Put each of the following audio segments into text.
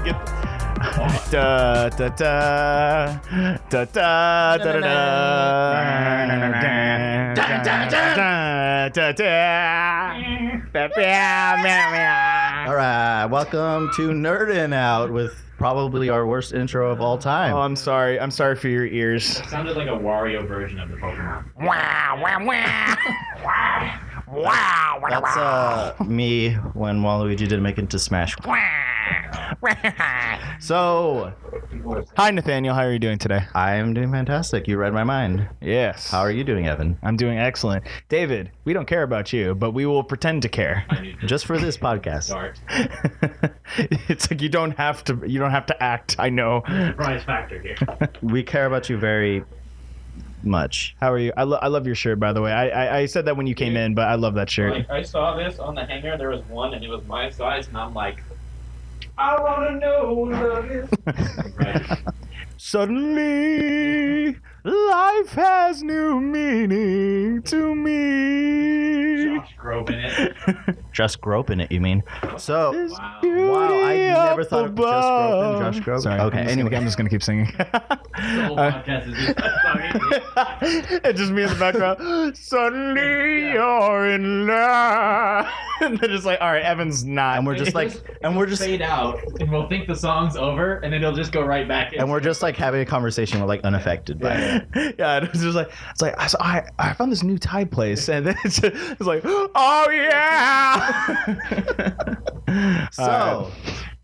get da da da da da da da da. All right, welcome to Nerdin' Out with probably our worst intro of all time. Oh, I'm sorry. I'm sorry for your ears. It sounded like a Wario version of the Pokemon. Wow, wow, wow. Wow, wow, That's me when Waluigi didn't make it into Smash. So, hi, Nathanael. How are you doing today? I am doing fantastic. You read my mind. Yes. How are you doing, Evan? I'm doing excellent. David, we don't care about you, but we will pretend to care. Just for this podcast. Start. It's like you don't have to act. I know. Surprise factor here. We care about you very much. How are you? I love your shirt, by the way. I said that when you came in, but I love that shirt. Like, I saw this on the hanger. There was one, and it was my size, and I'm like, I want to know what love is. Right. Suddenly, life has new meaning to me. Josh groping it. Just groping it, you mean? So, Wow. wow, I never thought of just groping, above. Josh groping. Sorry, Okay, anyway. I'm just gonna keep singing. The whole podcast is just that song. It's just me in the background. Suddenly you're in love. And they're just like, all right, Evan's not. And we're just like, and we're just, fade out, and we'll think the song's over, and then it'll just go right back in. and we're just like having a conversation. We're like unaffected by it. Yeah, it's just like, I found this new Thai place, and then it's like, oh yeah. So,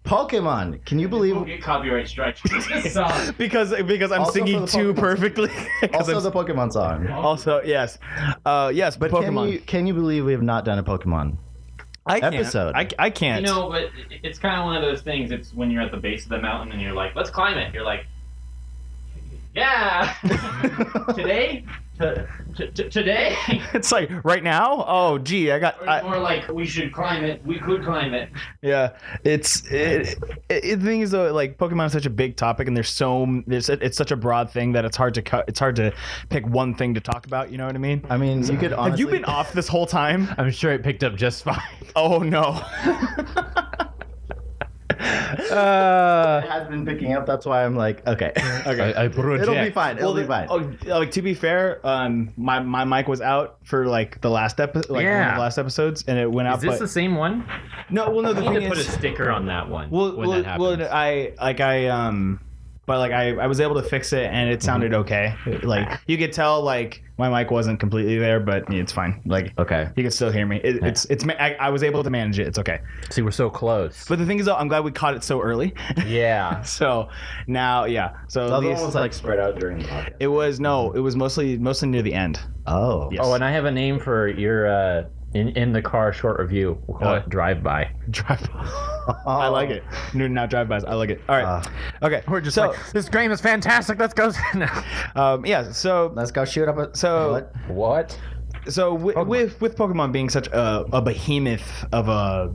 Pokemon. Can you believe? We'll get copyright strikes for this song. because I'm Also singing for the too Pokemon. perfectly. 'Cause Also, I'm- the Pokemon song. also yes, yes, But Pokemon. can you believe we have not done a Pokemon I can't. episode? I can't. You know, but it's kind of one of those things. It's when you're at the base of the mountain and you're like, let's climb it. You're like, yeah. Today? Today? It's like right now. Oh, gee, Or more like, we should climb it. We could climb it. yeah. The thing is though, like Pokemon is such a big topic, and it's such a broad thing that it's hard to cut. It's hard to pick one thing to talk about. You know what I mean? I mean, you could honestly. Have you been off this whole time? I'm sure it picked up just fine. Oh no. It has been picking up. That's why I'm like, okay, Okay. I project. it'll be fine. It'll be fine. Like to be fair, my mic was out for like the last episode, like one of Yeah. the last episodes, and it went out. Is this But the same one? no, well, no. The I need thing to put a is, sticker on that one. well, when that happens. I was able to fix it, and it sounded okay. Like you could tell, like my mic wasn't completely there, but it's fine. Like Okay. you can still hear me. I was able to manage it. It's okay. See, we're so close. But the thing is, though, I'm glad we caught it so early. Yeah. So now, yeah. So The at other least one was like spread out during the podcast. it was mostly near the end. Oh. Yes. Oh, and I have a name for your in the car short review. We'll call it Drive By. Drive. I like it. Now drive-bys. I like it. All right. Okay. We're just so, like, this game is fantastic. Let's go. yeah. So Let's go shoot up a. So- What? What? with Pokemon being such a behemoth of a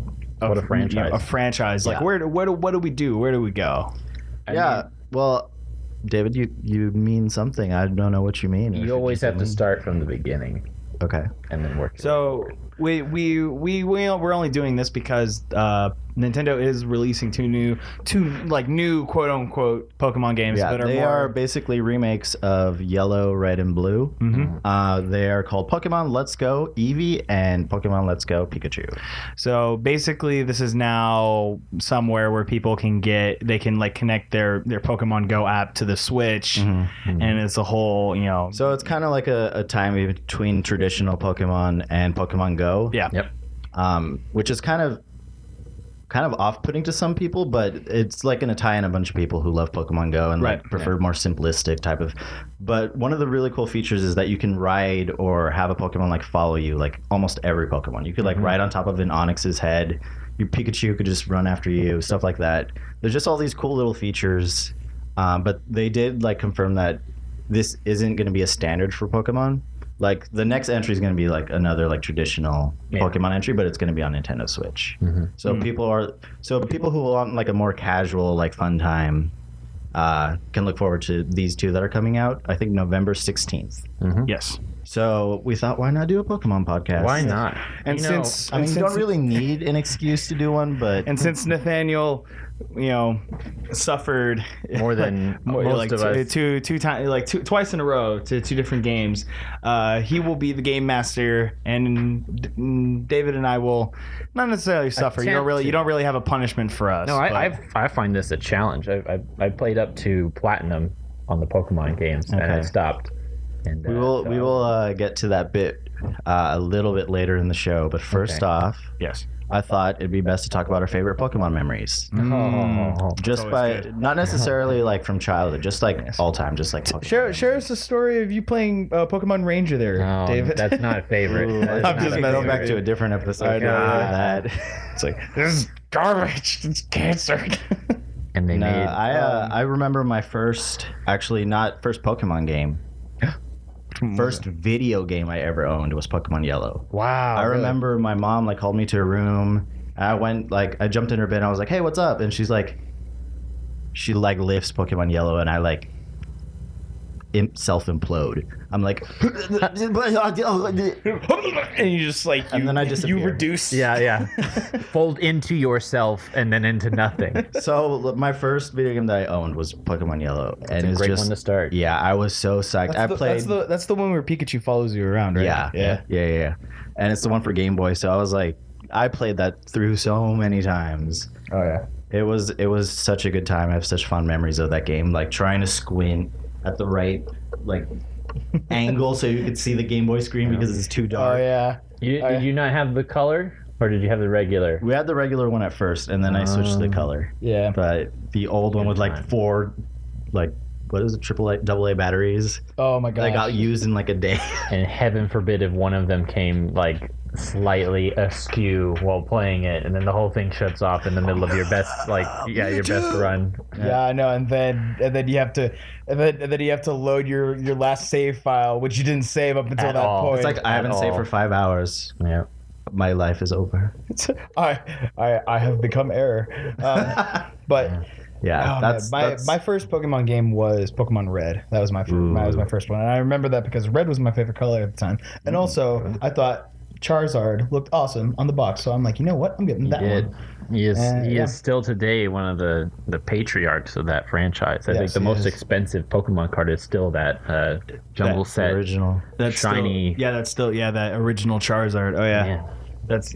franchise. a franchise. Like Yeah. what do we do? Where do we go? Yeah. Well, David, you mean something. I don't know what you mean. You always have to start from the beginning Okay. and then work. So we're only doing this because Nintendo is releasing two new quote unquote Pokemon games. Yeah, that they are basically remakes of Yellow, Red, and Blue. Mhm. They are called Pokemon Let's Go Eevee and Pokemon Let's Go Pikachu. So basically, this is now somewhere where people can like connect their Pokemon Go app to the Switch, and it's a whole So it's kind of like a time between traditional Pokemon and Pokemon Go. Yeah. Yep. Which is kind of off-putting to some people, but it's like going to tie in a bunch of people who love Pokemon Go and like Right. prefer more simplistic type of. But one of the really cool features is that you can ride or have a Pokemon like follow you, like almost every Pokemon. You could like ride on top of an Onix's head. Your Pikachu could just run after you, stuff like that. There's just all these cool little features, but they did like confirm that this isn't going to be a standard for Pokemon. Like the next entry is going to be like another like traditional Pokemon entry, but it's going to be on Nintendo Switch. So people who want like a more casual like fun time can look forward to these two that are coming out. I think November 16th. Yes. So we thought, why not do a Pokemon podcast? Why not? And I mean, you don't really need an excuse to do one, but And since Nathaniel suffered More than most of us. twice in a row to 2 different games. He will be the game master, and David and I will not necessarily suffer. You don't really have a punishment for us. No, I find this a challenge. I played up to platinum on the Pokemon games, and I stopped. And, we will get to that bit a little bit later in the show, but first off, yes. I thought it'd be best to talk about our favorite Pokemon memories. Just by good. not necessarily like from childhood, just like all time, just like Pokemon. Share us the story of you playing Pokemon Ranger there, No, David. that's not a favorite. Ooh, That is I'm not just a messing Go with back you. to a different episode. I know, That. It's like, this is garbage. It's cancer. And they No, made. I remember my first, actually not first Pokemon game. First video game I ever owned was Pokemon Yellow. Wow. I remember my mom like called me to her room. I jumped in her bed and I was like, "Hey, what's up?" And she lifts Pokemon Yellow and I self implode. I'm like, and you just like, And then I you disappear. reduce. Yeah. Fold into yourself and then into nothing. So my first video game that I owned was Pokemon Yellow, and a it's great just one to start. Yeah, I was so psyched. That's the one where Pikachu follows you around, right? Yeah. And it's the one for Game Boy. So I was like, I played that through so many times. Oh yeah. It was such a good time. I have such fond memories of that game. Like trying to squint at the right angle so you could see the Game Boy screen because it's too dark. Oh yeah. Did you not have the color, or did you have the regular? We had the regular one at first, and then I switched to the color. Yeah. But the old one with time. 4, what is it, AA batteries? Oh my god. That got used in a day. And heaven forbid if one of them came slightly askew while playing it, and then the whole thing shuts off in the middle of your best your best run. Yeah, I know, and then you have to load your last save file, which you didn't save up until At that all. point. It's like I haven't saved for 5 hours. Yeah. My life is over. I have become error. But Yeah, oh, that's my first Pokemon game was Pokemon Red. That was my first one, and I remember that because red was my favorite color at the time, and also I thought Charizard looked awesome on the box, so I'm like, you know what, I'm getting that one. He is Yeah. still today one of the patriarchs of that franchise. I think Yes, the he most is. expensive Pokemon card is still that jungle That set. original. That's shiny. that original Charizard. Oh yeah. That's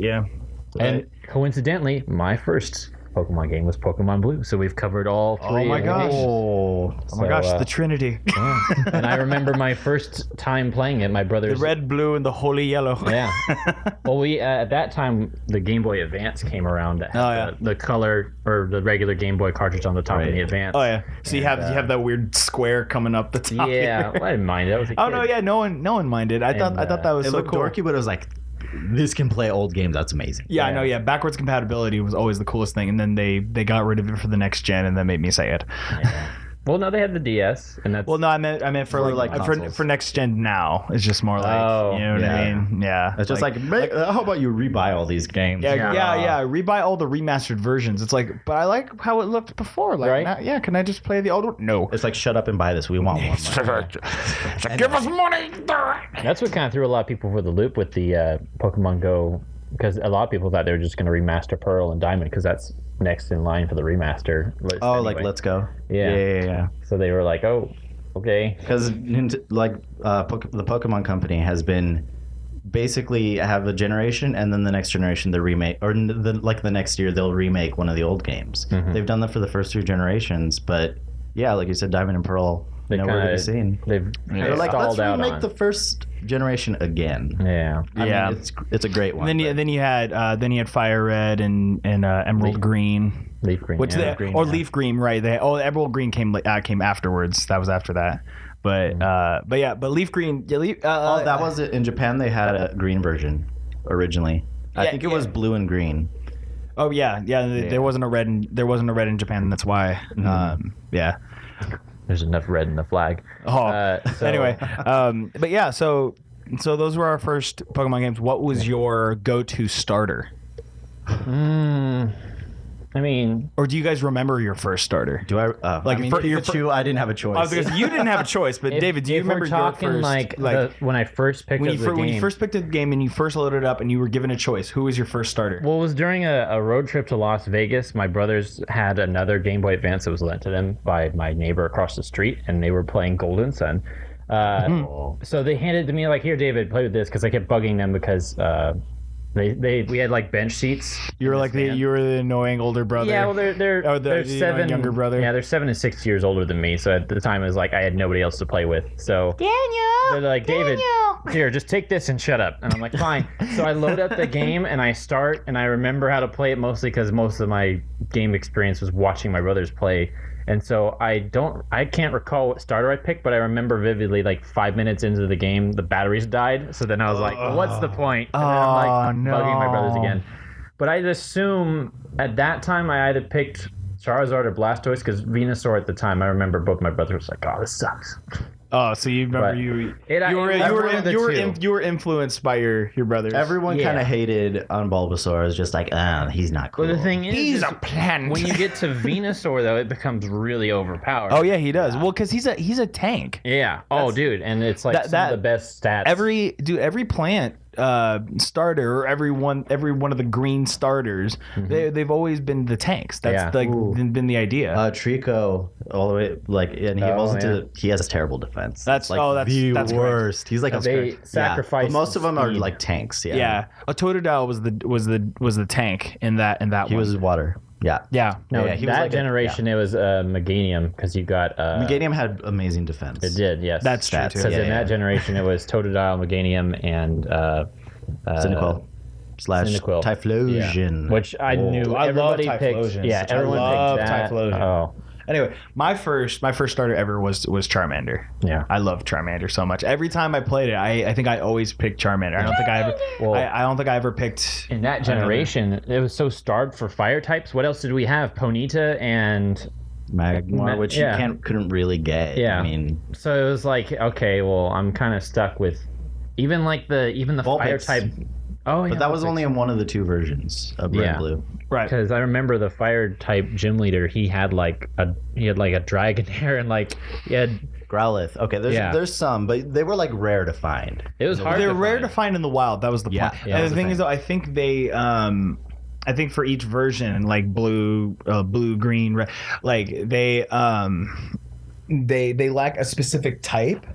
And coincidentally, my first Pokemon game was Pokemon Blue, so we've covered all 3. Oh my of gosh. these. Oh my gosh, the Trinity. Yeah. And I remember my first time playing it. My The brother's red, blue, and the holy yellow. Yeah. Well, we at that time the Game Boy Advance came around. That had Oh, yeah. the color or the regular Game Boy cartridge on the top of the Right. Advance. Oh yeah. So you And, have that weird square coming up the top. Yeah, here. I didn't mind it. I was a kid. Oh no, yeah, no one minded. I thought that was It so looked cool. dorky, but it was like, this can play old games. That's amazing. Yeah, I know. Yeah, backwards compatibility was always the coolest thing, and then they got rid of it for the next gen, and that made me sad. Yeah. Well, no, they had the DS, and that's Well, no, I meant for For, like, consoles. for next gen now. It's just more like, Oh, you know what I yeah. mean? Yeah. It's just how about you rebuy all these games? Yeah. Rebuy all the remastered versions. It's like, but I like how it looked before. Like, Right. now, can I just play the old one? No. It's like, shut up and buy this. We want more money. Give us money. that's what kind of threw a lot of people for the loop with the Pokemon Go, because a lot of people thought they were just going to remaster Pearl and Diamond because that's next in line for the remaster list. Oh, anyway. like Let's Go. Yeah. Yeah. So they were like, oh, okay. Because the Pokemon Company has been basically have a generation, and then the next generation they remake, or the next year they'll remake one of the old games. Mhm. They've done that for the first 2 generations, but yeah, like you said, Diamond and Pearl, They nowhere to kinda- be seen. They've They're like, let's stalled out remake on. the first generation again. Yeah. I Yeah. mean, it's a great one. And then you had Fire Red and Emerald Green. Leaf Green. Which yeah. Leaf Green, right? Emerald Green came afterwards. That was after that. But Leaf Green. Yeah, that was it. In Japan, they had a green version originally. I Yeah, think it was blue and green. Oh yeah. There wasn't a red. In Japan. That's why. Yeah. There's enough red in the flag. Oh. So- Anyway, but yeah. So those were our first Pokemon games. What was your go-to starter? I mean, Or do you guys remember your first starter? Do I? Like, I mean, for your Pikachu, I didn't have a choice. I was because you didn't have a choice, but David, do you if remember we're your talking first? like when I first picked up the game? When you first picked up the game and you first loaded it up and you were given a choice, who was your first starter? Well, it was during a road trip to Las Vegas. My brothers had another Game Boy Advance that was lent to them by my neighbor across the street, and they were playing Golden Sun. So they handed it to me like, "Here, David, play with this," because I kept bugging them because we had like bench seats. You were like you were the annoying older brother. Yeah, well, they're the 7 younger brother. Yeah, they're 7 and 6 years older than me. So at the time, it was like I had nobody else to play with. So they're like, David, here, just take this and shut up. And I'm like, fine. So I load up the game and I start, and I remember how to play it mostly because most of my game experience was watching my brothers play. And so I can't recall what starter I picked, but I remember vividly, like 5 minutes into the game, the batteries died. So then I was like, what's the point? And then I'm like bugging my brothers again. But I'd assume at that time I either picked Charizard or Blastoise, because Venusaur at the time, I remember both my brothers were like, oh, this sucks. Oh, so you remember you were influenced by your brothers. Everyone kind of hated on Bulbasaur. It was just like, he's not cool. Well, the thing is, He's a plant. when you get to Venusaur, though, it becomes really overpowered. Oh yeah, he does. Well, because he's a tank. Yeah. Oh, dude, and it's like some of the best stats. Every plant starter, or every one of the green starters, they've always been the tanks. That's been the idea. Trico, all the way he has a terrible defense. That's the worst. Correct. He's like they sacrifice. But most of them are like tanks. Yeah. Yeah. A Totodile was the tank in that He was water. Yeah. Yeah. No, he was that like generation it was Meganium, because you got Meganium had amazing defense. It did, yes. That's true too. Because in that generation it was Totodile, Meganium, and Cyndaquil / Cyndaquil. Typhlosion. Yeah. Which I knew I love everybody picked. Typhlosion. Yeah, I everyone love picked that. Typhlosion. Oh, Anyway, my first starter ever was Charmander. yeah. I love Charmander so much. Every time I played it, I think I always picked Charmander. I don't think I ever. I don't think I ever picked. In that generation, it was so starved for fire types. What else did we have? Ponyta and Magmar, which you couldn't really get. Yeah. I mean, so it was like, okay, well, I'm kind of stuck with even the fire Vulpix. type. Oh, yeah, but that was only in one of the two versions of Red and Blue. Right. Because I remember the fire type gym leader. He had like a Dragonair, and like he had Growlithe. Okay, there's some, but they were like rare to find. It was hard. They're to rare find. to find in the wild. That was the point. Yeah, And the thing is, though, I think they, I think for each version, like blue, green, red, like they lack a specific type,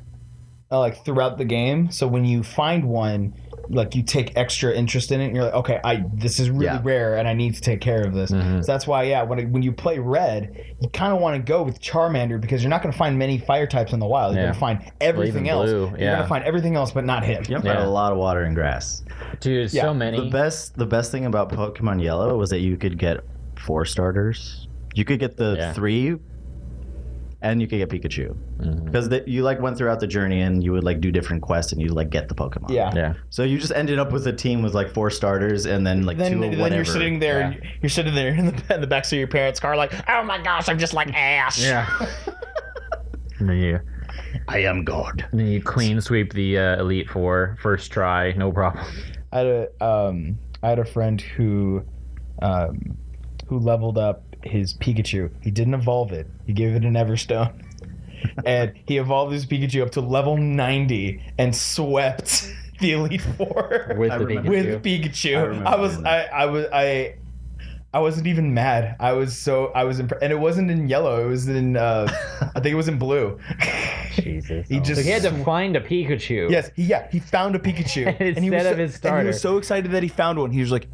like throughout the game. So when you find one, like you take extra interest in it, and you're like, okay, this is really rare, and I need to take care of this. So that's why, when you play Red, you kind of want to go with Charmander, because you're not going to find many fire types in the wild. You're going to find everything else. Blue, You're going to find everything else, but not him. Yep. Had a lot of water and grass. Dude, so many. The best thing about Pokemon Yellow was that you could get 4 starters. You could get the 3. And you could get Pikachu, because you like went throughout the journey and you would like do different quests and you like get the Pokemon. Yeah. So you just ended up with a team with like 4 starters and then like 2 of whatever. Then you're sitting there, and you're sitting there in the backseat of your parents' car, like, oh my gosh, I'm just like ass. Yeah. And then I am God. you clean sweep the Elite Four first try, no problem. I had a friend who leveled up his Pikachu. He didn't evolve it. He gave it an Everstone. And he evolved his Pikachu up to level 90 and swept the Elite Four With Pikachu. I wasn't even mad. I was impressed. And it wasn't in yellow. It was in I think it was in blue. Jesus. He So he had to find a Pikachu. Yes, he found a Pikachu. Instead of his starter. And he was so excited that he found one. He was like,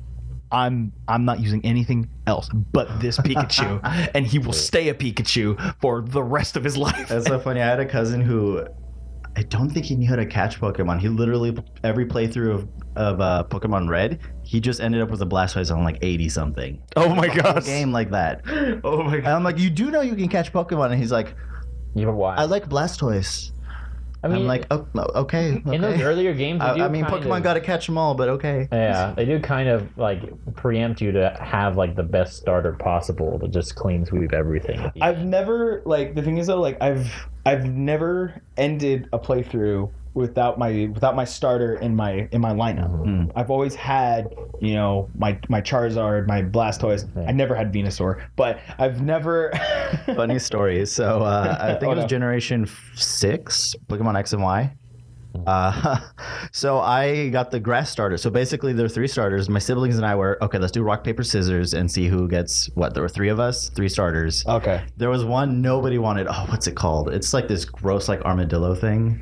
I'm not using anything else but this Pikachu, and he will stay a Pikachu for the rest of his life. That's so funny. I had a cousin who, I don't think he knew how to catch Pokemon. He literally, every playthrough of Pokemon Red, he just ended up with a Blastoise on like 80 something. Oh my god! Game like that. Oh my god! And I'm like, you do know you can catch Pokemon, and he's like, Yeah, but why? I like Blastoise. I mean, I'm like, oh, okay. in those earlier games, I mean, Pokemon got to catch them all, but okay. Yeah, they do kind of like preempt you to have like the best starter possible to just clean sweep everything. I've never, like, the thing is though, like I've never ended a playthrough without my starter in my lineup. I've always had, you know, my Charizard, my Blastoise. I never had Venusaur, but I've never. Funny story. So I think it was Generation 6, Pokemon X and Y. So I got the grass starter. So basically there are 3 starters. My siblings and I were, okay, let's do rock, paper, scissors and see who gets what. There were 3 of us, 3 starters. Okay. There was one nobody wanted. Oh, what's it called? It's like this gross like armadillo thing.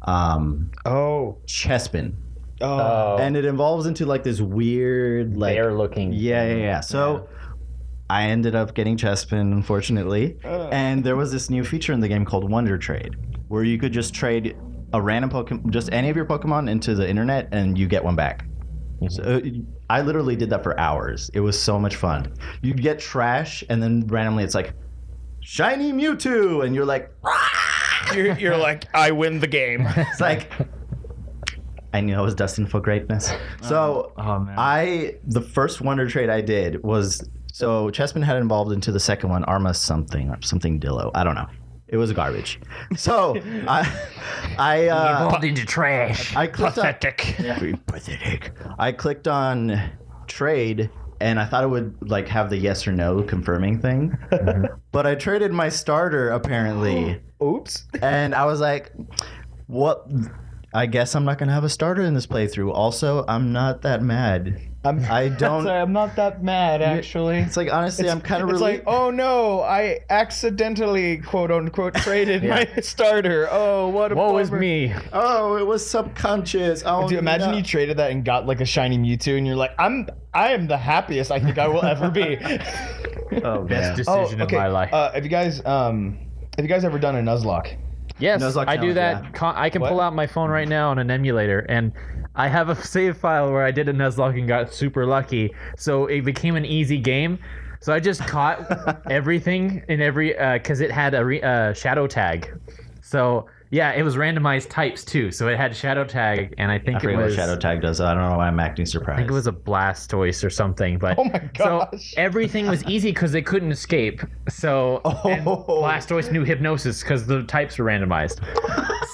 Chespin. Oh. And it evolves into like this weird like bear looking. Yeah. So I ended up getting Chespin, unfortunately. And there was this new feature in the game called Wonder Trade, where you could just trade a random Pokemon, just any of your Pokemon, into the internet, and you get one back. So I literally did that for hours. It was so much fun. You'd get trash, and then randomly it's like, shiny Mewtwo, and you're like, you're like, I win the game. it's like, I knew I was destined for greatness. So man. The first Wonder Trade I did was, so Chespin had evolved into the second one, Arma something Dillo. I don't know. It was garbage. So I evolved into trash. I clicked pathetic. I clicked on trade, and I thought it would like have the yes or no confirming thing. But I traded my starter apparently. Oops. And I was like, what? I guess I'm not gonna have a starter in this playthrough. Also, I'm not that mad. I'm not that mad, actually. It's like, honestly, I'm kind of It's like, oh no, I accidentally, quote unquote, traded my starter. Oh, what a Woe is bummer. me. Oh, it was subconscious. Oh, Dude, imagine you traded that and got like a shiny Mewtwo, and you're like, I am the happiest I think I will ever be. Best decision of my life. Have you guys ever done a Nuzlocke? Yes, Nuzlocke I do challenge, that. I can pull out my phone right now on an emulator, and I have a save file where I did a Nuzlocke and got super lucky. So it became an easy game. So I just caught everything in every because it had a shadow tag. So yeah, it was randomized types too. So it had shadow tag, and I think I forget it was what shadow tag does. I don't know why I'm acting surprised. I think it was a Blastoise or something. But Oh my gosh. So everything was easy because they couldn't escape. So and Blastoise knew hypnosis because the types were randomized.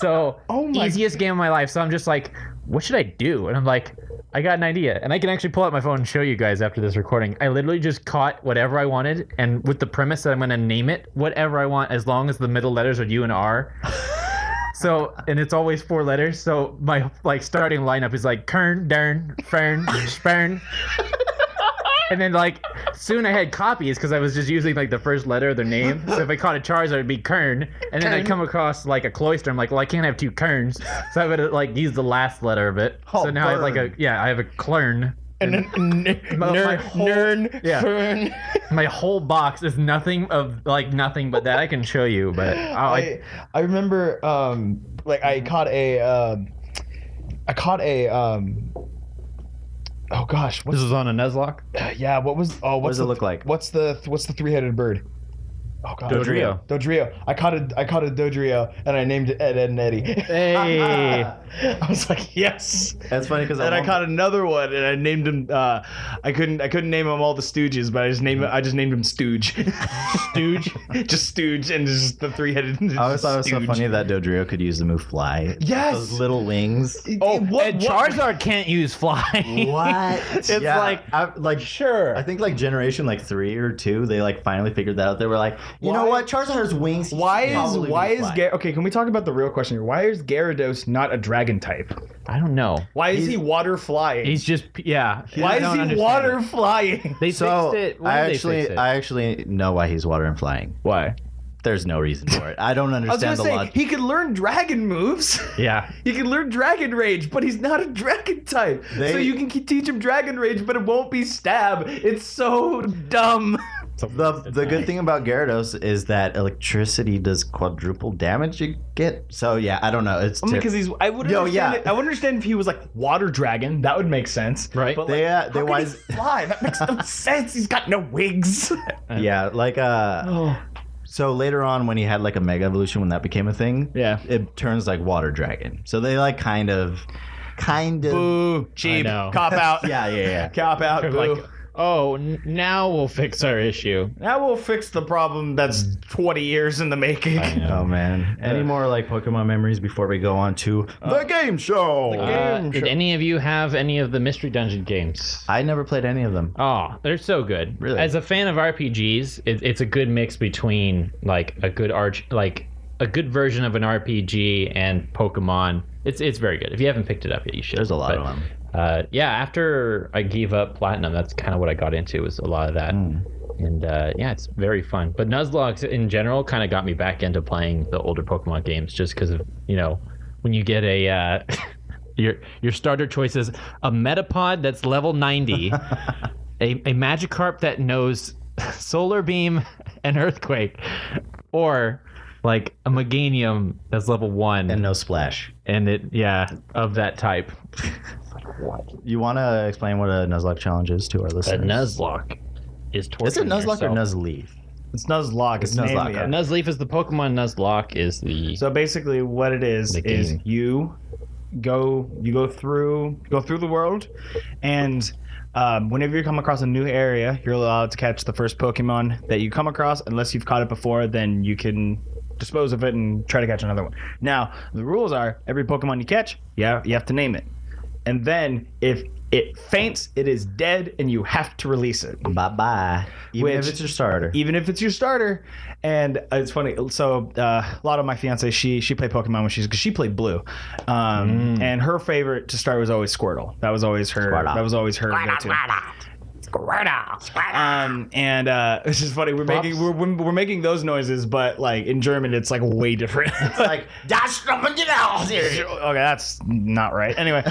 So easiest game of my life. So I'm just like, what should I do? And I'm like, I got an idea. And I can actually pull out my phone and show you guys after this recording. I literally just caught whatever I wanted, and with the premise that I'm going to name it whatever I want as long as the middle letters are U and R. So, and it's always 4 letters. So my like starting lineup is like Kern, Dern, Fern, Spern. And then like soon I had copies because I was just using like the first letter of their name. So if I caught a Charizard, it'd be Kern. And then I'd come across like a Cloyster. I'm like, well, I can't have 2 Kerns. So I would like use the last letter of it. So now I have like I have a Klern. And then Fern. My whole box is nothing but that. I can show you, but I remember I caught a oh gosh, this was on a Nuzlocke. Yeah, what does it look like? What's the 3-headed bird? Oh god, Dodrio. I caught a Dodrio and I named it Ed, and Eddie. Hey. I was like, yes. That's funny because I caught another one and I named him. I couldn't name them all the Stooges, but I just named him Stooge. Stooge, just Stooge, and just the 3-headed. I always thought it was so funny that Dodrio could use the move Fly. Yes, those little wings. And Charizard can't use Fly. What? It's sure. I think like generation 3 or 2, they like finally figured that out. They were like, you know what? Charizard has wings. Why is okay? Can we talk about the real question here? Why is Gyarados not a dragon type? I don't know. Why is he water flying? He's just Why is he water flying? They fixed it. I actually know why he's water and flying. Why? There's no reason for it. I don't understand the logic. He could learn dragon moves. Yeah. He can learn Dragon Rage, but he's not a dragon type. So you can teach him Dragon Rage, but it won't be stab. It's so dumb. The good thing about Gyarados is that electricity does quadruple damage you get. So yeah, I don't know. It's because I would understand it. I would understand if he was like water dragon. That would make sense, right? But they how can he fly? That makes no sense. He's got no wings. Yeah, like So later on, when he had like a Mega Evolution, when that became a thing, it turns like Water Dragon. So they like kind of. Boo, cheap, cop out. Yeah. Cop out. Boo. oh, now we'll fix our issue. Now we'll fix the problem that's 20 years in the making. Oh man! Any more like Pokemon memories before we go on to the game show? Did any of you have any of the Mystery Dungeon games? I never played any of them. Oh, they're so good. Really? As a fan of RPGs, it's a good mix between like a good a good version of an RPG and Pokemon. It's very good. If you haven't picked it up yet, you should. There's a lot of them. Yeah, after I gave up Platinum, that's kind of what I got into, was a lot of that. And yeah, it's very fun. But Nuzlocke in general kind of got me back into playing the older Pokemon games, just because of, when you get a your starter choices, a Metapod that's level 90, a Magikarp that knows Solar Beam and Earthquake, or like a Meganium that's level 1 And no splash. and of that type. You want to explain what a Nuzlocke challenge is to our A listeners? Nuzlocke is torturing Is it Nuzlocke or yourself. Nuzleaf? It's Nuzlocke. It's Nuzlocke. Nuzlocke. Nuzleaf is the Pokemon. Nuzlocke is the. So basically, what it is The is game. you go through the world, and whenever you come across a new area, you're allowed to catch the first Pokemon that you come across. Unless you've caught it before, then you can dispose of it and try to catch another one. Now, the rules are every Pokemon you catch, you have to name it, and then if it faints, it is dead, and you have to release it. Bye-bye. Even if it's your starter. Even if it's your starter. And it's funny. So a lot of my fiance, she played Pokemon when she played Blue, and her favorite to start was always Squirtle. That was always her. Squirtle. That was always her go-to. And it's just funny. We're making those noises, but like in German, it's like way different. It's like okay, that's not right. Anyway,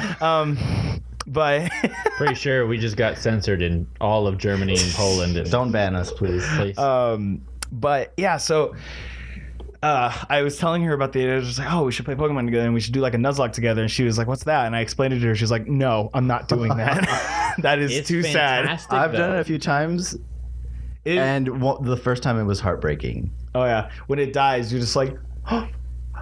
but Pretty sure we just got censored in all of Germany and Poland. And Don't ban us, please. but yeah, so I was telling her about I was just like, oh, we should play Pokemon together and we should do like a Nuzlocke together. And she was like, what's that? And I explained it to her. She was like, no, I'm not doing that. That is it's too sad. fantastic, I've done though. it a few times, and the first time it was heartbreaking. Oh yeah, when it dies, you're just like,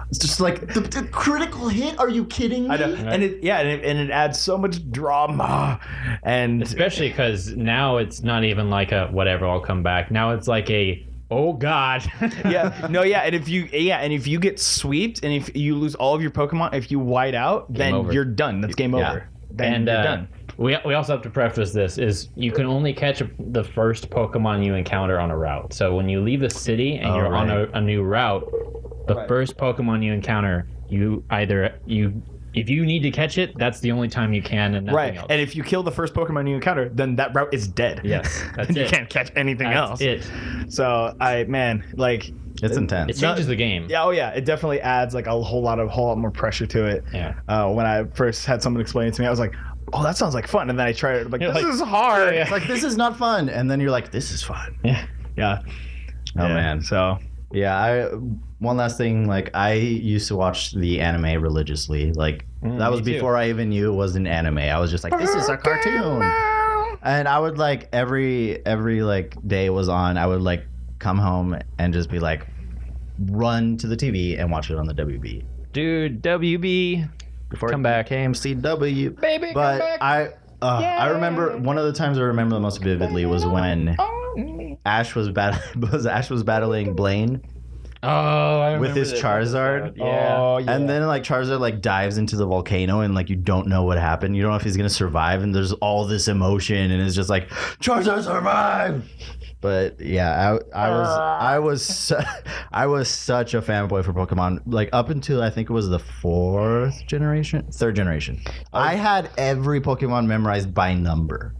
It's just like, the critical hit? Are you kidding me? I know, and it adds so much drama, and Especially because now it's not even like a whatever, I'll come back. Now it's like a oh god. and if you get swept and if you lose all of your Pokemon, if you white out, then over. you're done. That's game over. Then And you're done. we also have to preface this is you can only catch the first Pokemon you encounter on a route. So when you leave a city and you're on a new route, the first Pokemon you encounter, if you need to catch it, that's the only time you can, and nothing else. And if you kill the first Pokemon you encounter, then that route is dead. Yes, that's you it. can't catch anything else. That's it. So It's intense. It changes the game. Yeah, oh yeah, it definitely adds like a whole lot more pressure to it. Yeah. When I first had someone explain it to me, I was like, "Oh, that sounds like fun," and then I tried it. I'm like, You're this like, is hard. yeah. It's like, this is not fun. And then you're like, this is fun. Yeah. Yeah. Oh, man. So Yeah, one last thing, like, I used to watch the anime religiously. Like, that was me too. before I even knew it was an anime. I was just like, this is a cartoon. And I would, like, every like, day was on, I would, like, come home and just be like, run to the TV and watch it on the WB. Dude, WB. Before Come it back. became CW. Baby, But come back. I remember, one of the times I remember the most vividly was when Ash was battling Blaine Oh, I remember with his this Charizard. episode. Yeah. Oh, yeah. And then like Charizard like dives into the volcano and like you don't know what happened. You don't know if he's gonna survive, and there's all this emotion and it's just like Charizard survive. But yeah, I was such a fanboy for Pokemon. Like up until I think it was the third generation. I had every Pokemon memorized by number.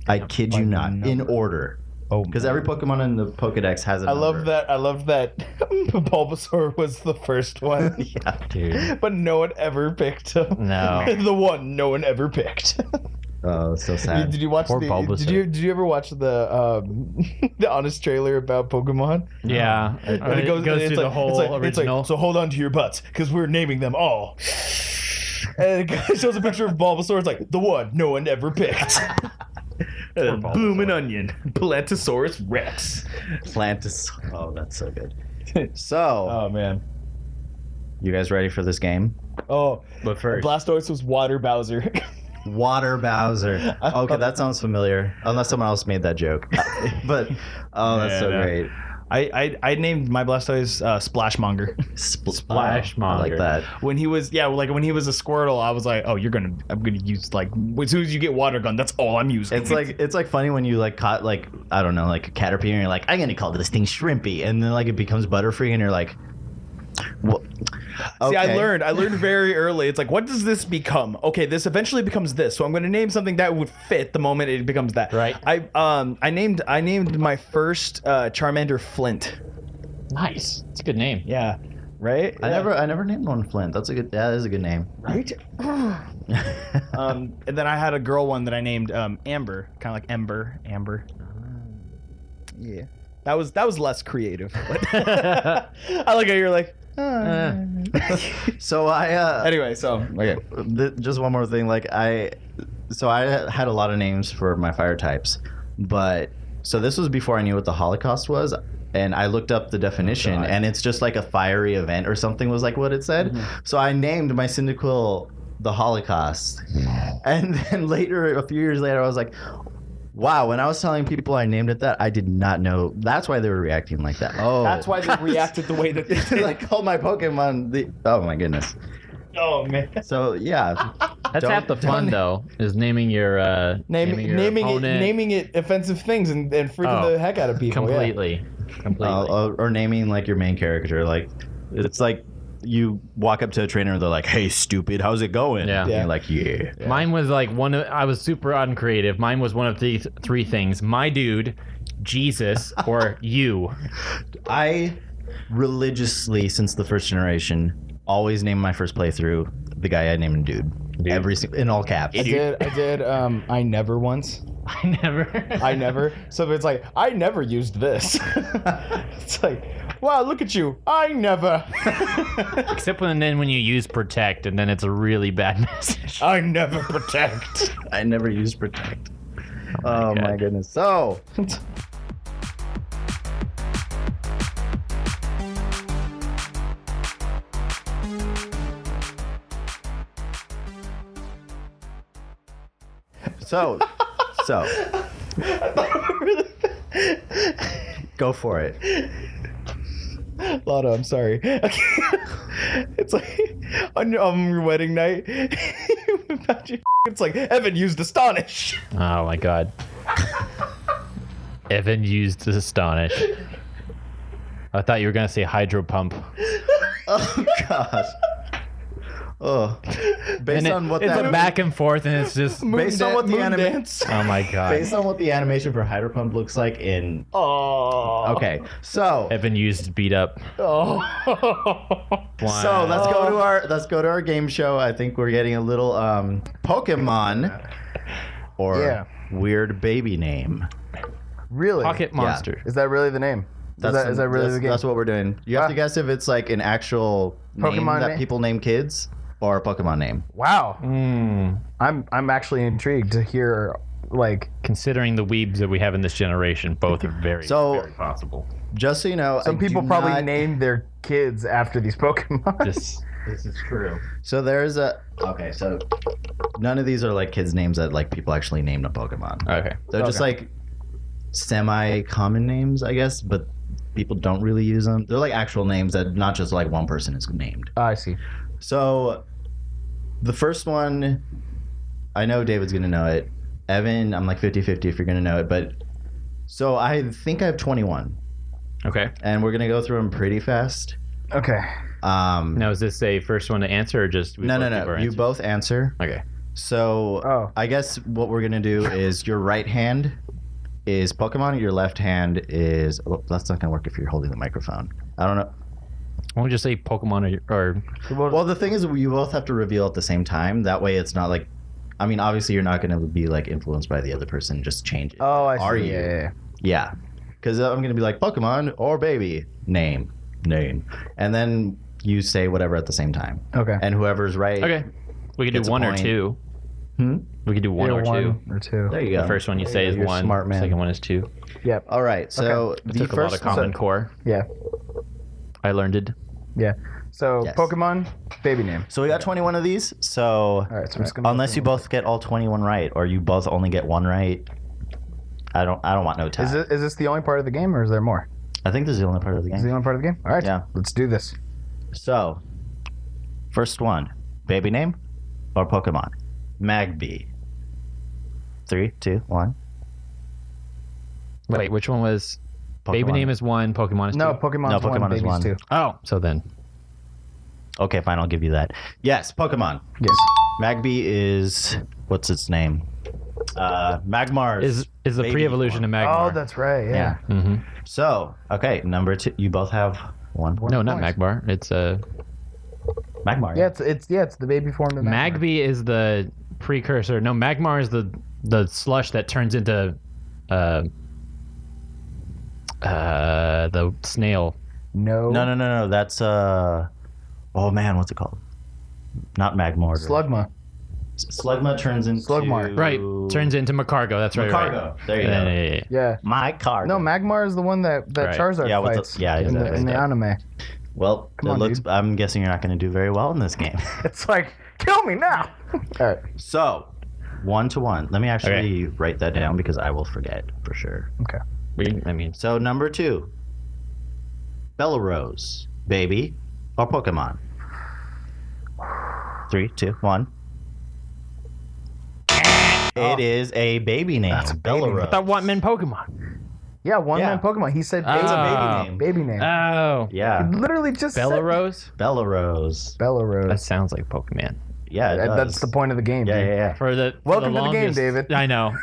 I kid you not, in order. Oh, Because every Pokemon in the Pokedex has a number. I love that Bulbasaur was the first one. Yeah, dude. But no one ever picked him. No. The one no one ever picked. Oh, it's so sad. Did you watch Poor Bulbasaur. Did you ever watch the honest trailer about Pokemon? Yeah. And It goes it's through the whole original. so hold on to your butts because we're naming them all. And it shows a picture of Bulbasaur. It's like the one no one ever picked. And then boom, an onion. Plantosaurus Rex. Plantis. Oh, that's so good. So, Oh man. you guys ready for this game? Oh, But first, Blastoise was Water Bowser. Water Bowser. Okay, that sounds familiar. Unless someone else made that joke. But that's so great. I named my Blastoise Splashmonger. Splashmonger. I like that. When he was when he was a Squirtle, I was like, oh, I'm gonna use like as soon as you get Water Gun, that's all I'm using. It's like funny when you like caught like I don't know like a Caterpie and you're like I'm gonna call this thing Shrimpy and then like it becomes Butterfree and you're like, well, okay. See, I learned very early. It's like, what does this become? Okay, this eventually becomes this. So I'm going to name something that would fit the moment it becomes that. Right. I named my first Charmander Flint. Nice. It's a good name. Yeah. Right. I never named one Flint. That is a good name. Right. And then I had a girl one that I named Amber, kind of like Amber. Yeah. That was less creative. But I like how you're like. So Anyway, so okay. Just one more thing. Like I had a lot of names for my fire types, but so this was before I knew what the Holocaust was, and I looked up the definition, and it's just like a fiery event or something was like what it said. Mm-hmm. So I named my Cyndaquil the Holocaust, and then later, a few years later, I was like, wow, when I was telling people I named it that, I did not know. That's why they were reacting like that. Oh. That's why they reacted the way that they did. Like, called my Pokemon the... Oh, my goodness. Oh, man. So, yeah. That's half the fun, though, is naming your naming it offensive things and freaking the heck out of people. Completely. Or naming, like, your main character. Like, it's like... You walk up to a trainer and they're like, hey, stupid, how's it going? Yeah. And you're like, yeah. Mine was like I was super uncreative. Mine was one of these three things. My dude, Jesus, or you. I religiously, since the first generation, always name my first playthrough the guy I named dude. In all caps. I did I never once. I never. So it's like, I never used this. It's like, wow, look at you. I never. Except when you use protect, and then it's a really bad message. I never protect. I never used protect. Oh my goodness. So. So, go for it. Lotto, I'm sorry. It's like on your wedding night, it's like Evan used Astonish. Oh my god. Evan used Astonish. I thought you were gonna say Hydro Pump. Oh gosh. Oh, based on what it's that a back and forth, and it's just based on what the dance. Oh my god! Based on what the animation for Hydro Pump looks like in. Oh. Okay, so Evan used beat up. Oh. Wow. So let's go to our game show. I think we're getting a little Pokemon or weird baby name. Really? Pocket Monster. Is that really the name? Is that really the game? That's what we're doing. You have to guess if it's like an actual Pokemon name that people name kids or a Pokemon name. Wow. I'm actually intrigued to hear, like, considering the weebs that we have in this generation, both are very possible. Just so you know, some people probably named their kids after these Pokemon. This is true. So so none of these are like kids' names that like people actually named a Pokemon. Okay. They're just like semi-common names, I guess, but people don't really use them. They're like actual names that not just like one person is named. I see. So the first one, I know David's going to know it. Evan, I'm like 50-50 if you're going to know it. But so I think I have 21. Okay. And we're going to go through them pretty fast. Okay. Now, is this a first one to answer or just... No. You both answer. Okay. So I guess what we're going to do is your right hand is Pokemon, your left hand is... Oh, that's not going to work if you're holding the microphone. I don't know. Why don't we just say Pokemon or... Well, the thing is, you both have to reveal at the same time. That way it's not like... I mean, obviously you're not going to be like influenced by the other person. Just change it. Oh, I see. Are you? Yeah. Because I'm going to be like, Pokemon or baby. Name. And then you say whatever at the same time. Okay. And whoever's right... Okay. We could do one or two. We could do one or two. There you go. The first one you say is You're one. Smart man. Second one is two. Yep. All right. So It took a lot of Common Core. Yeah. I learned it. Yeah. So Yes. Pokemon, baby name. So we got 21 of these. So All right. So I'm just gonna unless you both get all 21 right, or you both only get one right, I don't want no tie. Is this the only part of the game, or is there more? I think this is the only part of the Is this game. the only part of the game? All right. Yeah. Let's do this. So, first one, baby name or Pokemon? Magby. 3, 2, 1. Wait, which one was? Baby Pokemon. name is 1, Pokemon is 2. No, Pokemon's No, one, Pokemon is baby's 1. 2. Oh, so then. Okay, fine, I'll give you that. Yes, Pokemon. Yes. Magby is, what's its name? Magmar. Is the baby pre-evolution of form. Magmar. Oh, that's right. Yeah. Mm-hmm. So, okay, number 2. You both have 1 point. No, not point. Magmar. It's Magmar. Yeah, it's the baby form of Magmar. Magby is the precursor. No, Magmar is the slush that turns into the snail. No. No. That's, oh man, what's it called? Not Magmar. Slugma. Slugma turns into... Slugmar. Right, turns into Macargo. That's right. Macargo. Right. There you go. Yeah. Macargo. No, Magmar is the one that Right. Charizard Yeah, with the- fights yeah, in the exactly. anime. Well, Come on, dude. I'm guessing you're not going to do very well in this game. It's like, kill me now. All right. So, 1-1. Let me actually write that down because I will forget for sure. Okay. So, number 2. Bellarose. Baby or Pokemon? 3, 2, 1. It is a baby name. That's a baby name. Bellarose. I thought one meant Pokemon. Yeah, one Yeah. man Pokemon. He said baby. It's a Oh. baby name. Baby name. Oh. Yeah. He literally just Bellarose? Bellarose. said Bellarose. That sounds like Pokemon. Yeah, it does. That's the point of the game. Yeah, dude. yeah, yeah. For the Welcome the to the game, longest- David. I know.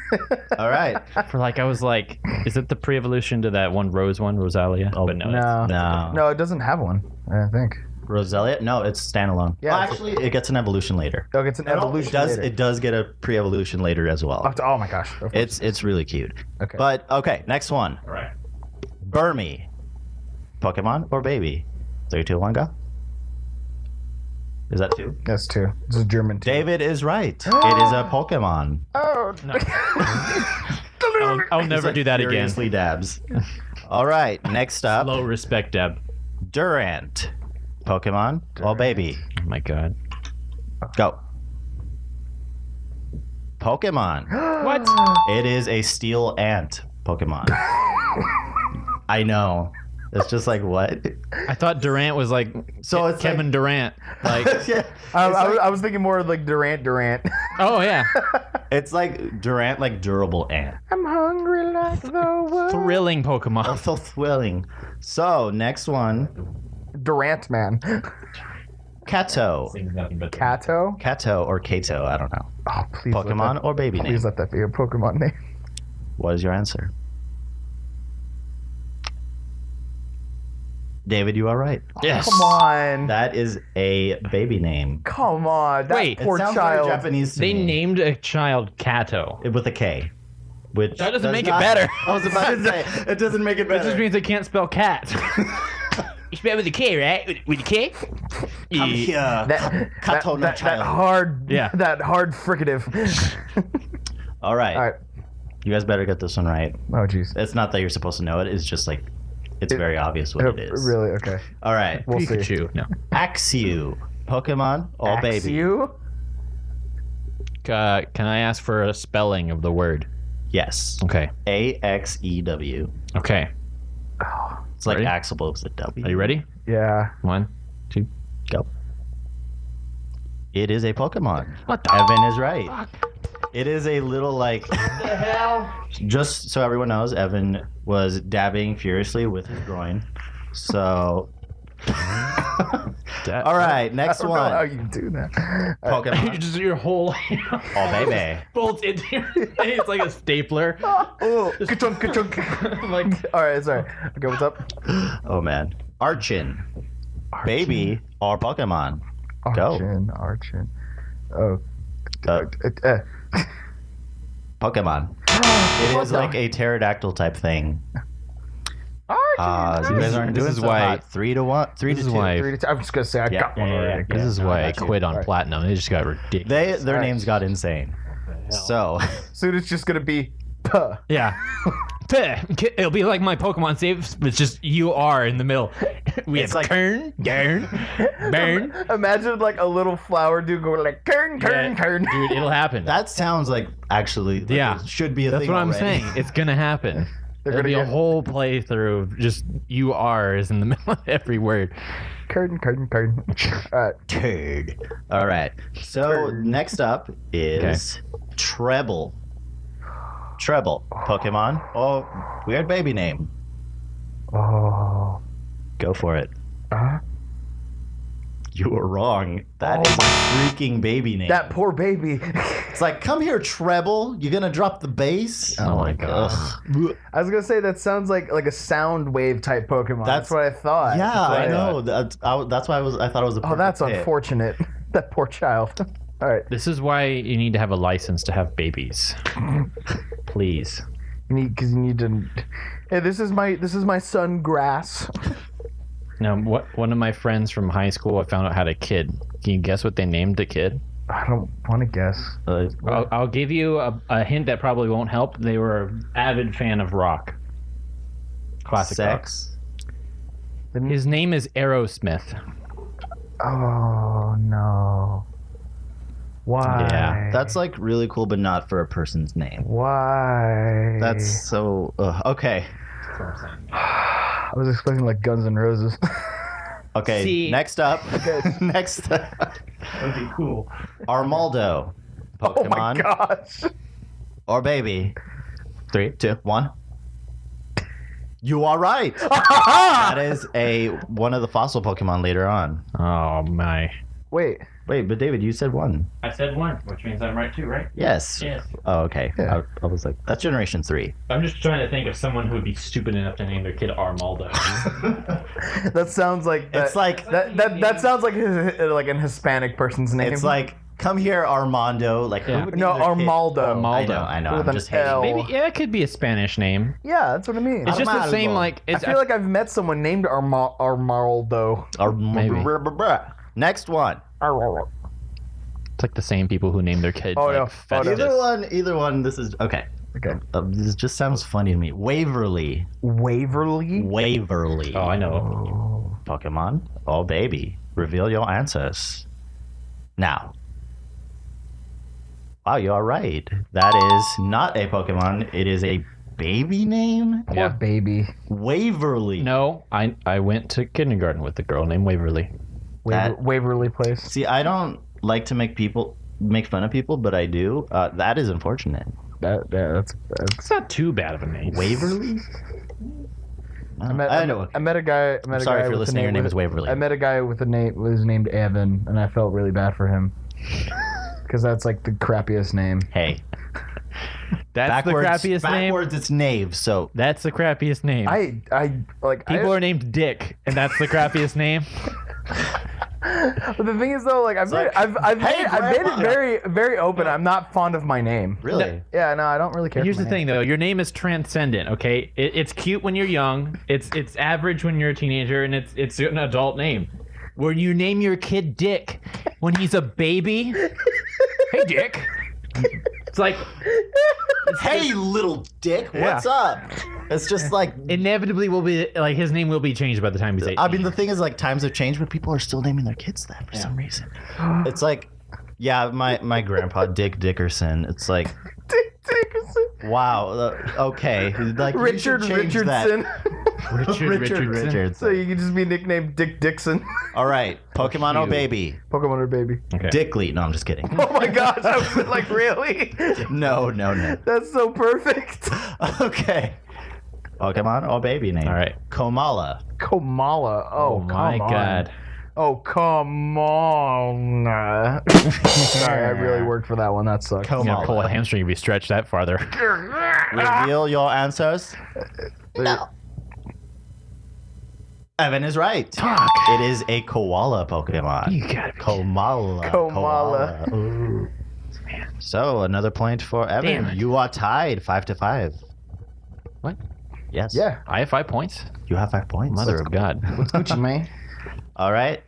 All right. For like, I was like, is it the pre-evolution to that one Rose one, Rosalia? Oh, but no. No. No. No, it doesn't have one. I think. Roselia? No, it's standalone. Yeah, Well, it's- actually, it gets an evolution later. Oh, it's an evolution. It does. later. It does get a pre-evolution later as well. Oh my gosh. Of course. It's really cute. Okay. But okay, next one. All right. Burmy. Pokemon or baby? 3, 2, 1, go. Is that 2? That's 2. This is German too. David is right. It is a Pokemon. Oh No. I'll never He's, do that again. furiously dabs. All right, next up, Low respect, Deb. Durant. Pokemon or baby? Oh my god. Go. Pokemon. What? It is a steel ant Pokemon. I know. It's just like, what? I thought Durant was like So it's Kevin Durant. Like, Yeah. I was thinking more like Durant. oh yeah, It's like Durant, like durable ant. I'm hungry like the world. thrilling Pokemon. So thrilling. So, next one. Durant man. Kato. Sings nothing but Kato. Kato or Kato, I don't know. Oh, please. Pokemon or baby name? Please let that be a Pokemon name. What is your answer? David, you are right. Yes. Come on. That is a baby name. Come on. That Wait. poor it sounds child. very Japanese to They me. named a child Kato. With a K. Which That doesn't does make it not- better. I was about to say, it doesn't make it That better. just means they can't spell cat. You spell with a K, right? With a K? Come here. Kato no that child. hard, Yeah. that hard fricative. All right. All right. You guys better get this one right. Oh, jeez. It's not that you're supposed to know it. It's just like, it's very obvious what it is. Really? Okay. All right. We'll see. Pikachu. No. Axew. Pokemon or baby? You? Can I ask for a spelling of the word? Yes. Okay. AXEW. Okay. It's like Ready? Axel, but with a W. Are you ready? Yeah. 1, 2. Go. It is a Pokemon. What the Evan is right. fuck? It is a little like. the hell? Just so everyone knows, Evan was dabbing furiously with his groin. So. All right, next I don't know how one. you do that. All right. Pokemon. Just your whole Oh, baby. bolts into your face like a stapler. Oh, ka-chunk, ka-chunk. Like, All right, sorry. Okay, what's up? Oh, man. Archin. Baby or Pokemon? Go. Archin. Oh. Uh, Pokemon. It is like a pterodactyl type thing. You guys aren't This doing is so why- hot. 3 to 1. 3 This to is 2. why- I'm just gonna say I got one already. this is no, why I I got you. quit on Alright. Platinum. They just got ridiculous. Their Alright. names got insane. So, Soon it's just gonna be Puh. Yeah. It'll be like my Pokemon save, but it's just you are in the middle. We It's have like- Kern, Garn, Burn. Imagine like a little flower dude going like Kern. Dude, it'll happen. That sounds like actually like Yeah. it should be a That's thing what I'm already. saying. It's gonna happen. There'll gonna be a get- whole playthrough of just you are is in the middle of every word. Kern. Turd. All right. So next up is Treble. Treble, Pokemon. Oh, weird baby name. Oh. Go for it. Uh-huh. You were wrong. That is a freaking baby name. That poor baby. It's like, come here, Treble. You gonna drop the bass? Oh my god. Ugh. I was gonna say that sounds like a sound wave type Pokemon. That's what I thought. Yeah, That's what I know. That's why I thought it was a. Oh, that's perfect pick. unfortunate. That poor child. All right. This is why you need to have a license to have babies. Please. You need to. Hey, this is my son Grass. Now, one of my friends from high school, I found out had a kid. Can you guess what they named the kid? I don't want to guess. I'll give you a hint that probably won't help. They were an avid fan of rock. Classic Sex. rock. His name is Aerosmith. Oh no. Why? Yeah, That's like really cool, but not for a person's name. Why? That's so okay. I was expecting like Guns N' Roses. Okay. See- Next up. Next up. That'd be cool. Armaldo. Oh my Pokemon gosh. or baby. 3, 2, 1. You are right. That is one of the fossil Pokemon later on. Oh my. Wait. Wait, but David, you said 1. I said 1, which means I'm right too, right? Yes. Yes. Oh, okay. Yeah. I was like, that's Generation 3. I'm just trying to think of someone who would be stupid enough to name their kid Armaldo. That sounds like It's like that sounds like like an Hispanic person's name. it's like, come here, Armando. Like, Yeah. who would no name their kid- Armaldo. I know. With I'm an just hating. L. Maybe yeah, it could be a Spanish name. Yeah, that's what I mean. It's just the same Armaldo. like. I It's, feel like I've met someone named Armaldo. Maybe. Next one. it's like the same people who name their kids. Oh, like, no. Oh, no. Festus. Either one. This is okay. Okay. This just sounds funny to me. Waverly. Waverly. Oh, I know. Pokemon. Oh, baby. Reveal your answers. Now. Wow, you are right. That is not a Pokemon. It is a baby name. Poor Yeah. baby. Waverly. No, I went to kindergarten with a girl named Waverly. That- Waverly Place. See, I don't like to make fun of people, but I do. That is unfortunate. That's. It's not too bad of a name. Waverly? I met a guy. I met a Sorry guy if you're with listening. Your name is Waverly. I met a guy with a name was named Evan, and I felt really bad for him because that's like the crappiest name. Hey, That's the crappiest name. backwards it's Knave. So That's the crappiest name. I like People are named Dick, and that's the crappiest name. But the thing is though, like I've made, like, I've hey, made it Grandma. very very open. I'm not fond of my name. really, Yeah, no, I don't really care. Here's for the my thing, though. Your name is transcendent. Okay, it's cute when you're young. It's average when you're a teenager, and it's an adult name. When you name your kid Dick, when he's a baby, hey Dick. It's like hey, little dick, what's up? It's just like inevitably will be like his name will be changed by the time he's 18. I mean, the thing is, like, times have changed, but people are still naming their kids that for some reason. It's like, yeah, my grandpa Dick Dickerson. It's like, Dick Dickerson. wow, okay, like Richard you should change Richardson. That. Richardson. Richardson. So you can just be nicknamed Dick Dixon. All right, Pokemon or Cute. baby, Pokemon or baby. Okay. Dickley. No, I'm just kidding. Oh my gosh, I was like, really? No. That's so perfect. Okay, Pokemon or baby name. All right. Komala. Komala. Oh my come on. God. Oh, come on. Sorry, I really worked for that one. That sucks. You know, pull a Komala. hamstring if you stretch that farther. Reveal your answers. No. Evan is right. It is a koala Pokemon. You gotta be Komala. Komala. Ooh. So another point for Damn Evan. it. You are tied 5-5. What? Yes. Yeah. I have 5 points. You have 5 points. Mother of God. Gucci, man. All right.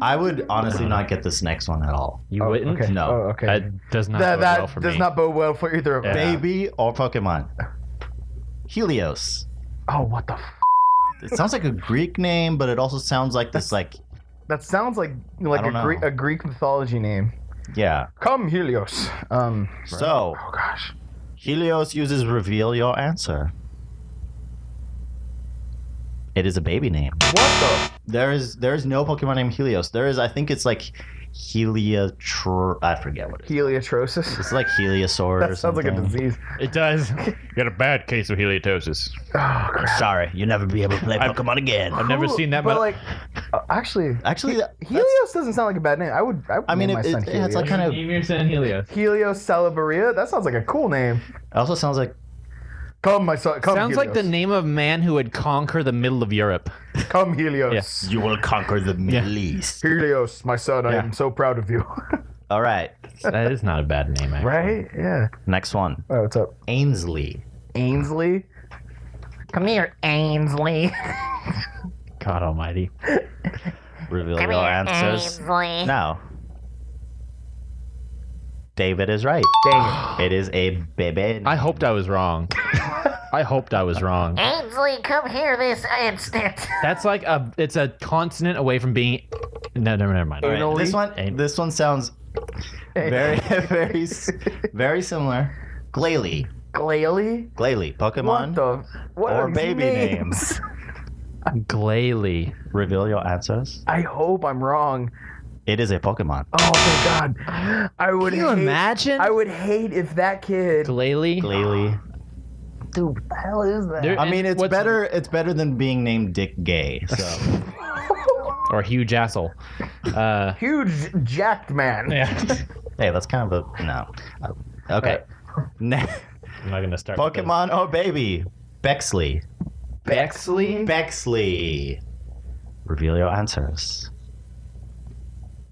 I would honestly not get this next one at all. You wouldn't? Okay. No. Oh, okay. That does not that bode well for does me. not bode well for either of us. Yeah. Baby or Pokemon? Helios. Oh, what the? It sounds like a Greek name, but it also sounds like this, like, That sounds like don't know. a Greek mythology name. yeah. Come So, Helios. Oh gosh. Helios uses reveal your answer. It is a baby name. What There is no Pokemon named Helios. There is, I think it's like I forget what it the? is. Heliotrosis. It's like Heliosaur or That sounds like something. a disease. It does. You got a bad case of heliotrosis. Oh crap. Sorry, you'll never be able to play Pokemon again. I've never seen that, But but like, actually, Actually, Helios doesn't sound like a bad name. I would I mean, name my son yeah, it's like Helios. kind of. name your son Helios. Helios Salabaria. That sounds like a cool name. It also sounds like Come, my son. Come, Sounds like the Helios. name of a man who would conquer the middle of Europe. Come, Helios. Yes. you will conquer the Middle East. Helios, my son. I Yeah. am so proud of you. All right, That is not a bad name, actually. Right? Yeah. next one. Oh, what's up? Ainsley. Ainsley. Come here, Ainsley. God almighty. Reveal your answers now. David is right. Dang It is a baby. I hoped I was wrong. I hoped I was wrong. Ainsley, come here this instant. That's like it's a consonant away from being. No, never mind. All right, Anally? this one sounds very, very similar. Glalie. Glalie? Glalie. What Pokemon the? What or are these baby names. Glalie. Reveal your answers. I hope I'm wrong. It is a Pokemon. Oh, thank God. I would Can you hate, imagine? I would hate if that kid. Glalie. Glalie. Dude, what the hell is that? There- I mean, it's What's- better. It's better than being named Dick Gay. So Or Hugh Jassel. Huge jacked man. Yeah. hey, that's kind of a no. Okay. Ne- I'm not gonna start. with Pokemon or baby? Bexley. Bexley. Bexley. Reveal your answers.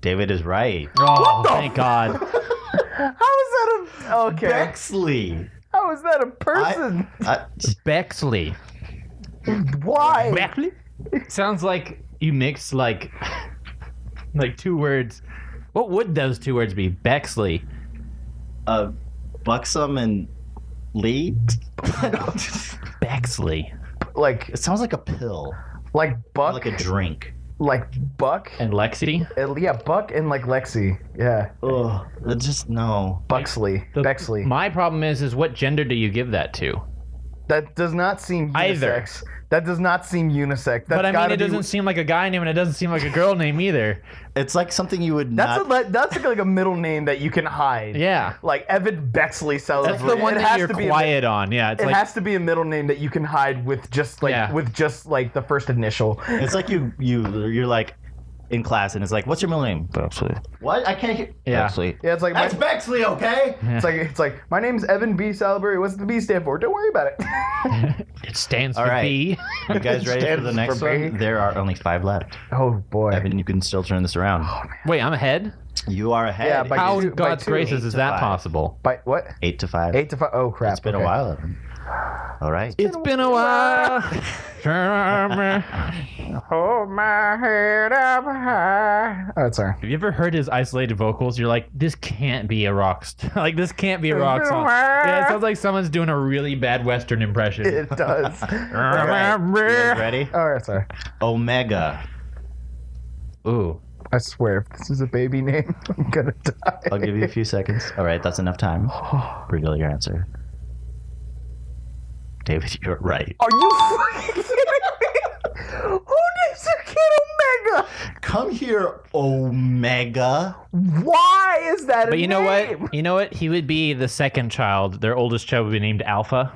David is right. Oh, thank God. How is that a okay? Bexley. How is that a person? Bexley. Why? Bexley. Sounds like you mixed like two words. What would those two words be? Bexley. Buxom and Lee. Bexley. Like It sounds like a pill, Buck, like a drink. like Buck. And Lexi. Yeah, Buck and like Lexi. Yeah, Ugh, just no. Buxley, Bexley. My problem is what gender do you give that to? That does not seem unisex. Either. That does not seem unisex. That's But I mean, gotta it doesn't seem like a guy name, and it doesn't seem like a girl name either. It's like something you would That's not. that's like a middle name that you can hide. Yeah. Like Evan Bexley celebrate. That's the one It that has you're to be quiet on. Yeah, it's It like has to be a middle name that you can hide with just like Yeah. the first initial. It's like you're like in class and it's like, what's your middle name? Bexley. What? I can't hear. Yeah. Bexley. Yeah, it's like That's Bexley, okay? it's like my name's Evan B. Salisbury. What's the B stand for? Don't worry about it. it stands All for right. B. You guys ready for Stands the next for one? B. There are only 5 left. Oh boy. Evan, you can still turn this around. Wait, I'm ahead. You are ahead. Yeah, by How in two- by God's two. graces 8 is to that 5. possible? By what? 8 to 5. 8 to 5. Oh crap. It's been okay. a while, Evan. All right. It's been a while. Hold my head up high. Oh, sorry. Have you ever heard his isolated vocals? You're like, this can't be a rock like, this can't be a rock song. Yeah, it sounds like someone's doing a really bad Western impression. It does. All right. You guys ready? Oh, sorry. Omega. Ooh. I swear, if this is a baby name, I'm gonna die. I'll give you a few seconds. All right, that's enough time. Reveal your answer. David, you're right. Are you fucking kidding me? Who names a kid Omega? Come here, Omega. Why is that a But you know name? what? You know what? He would be the second child. Their oldest child would be named Alpha.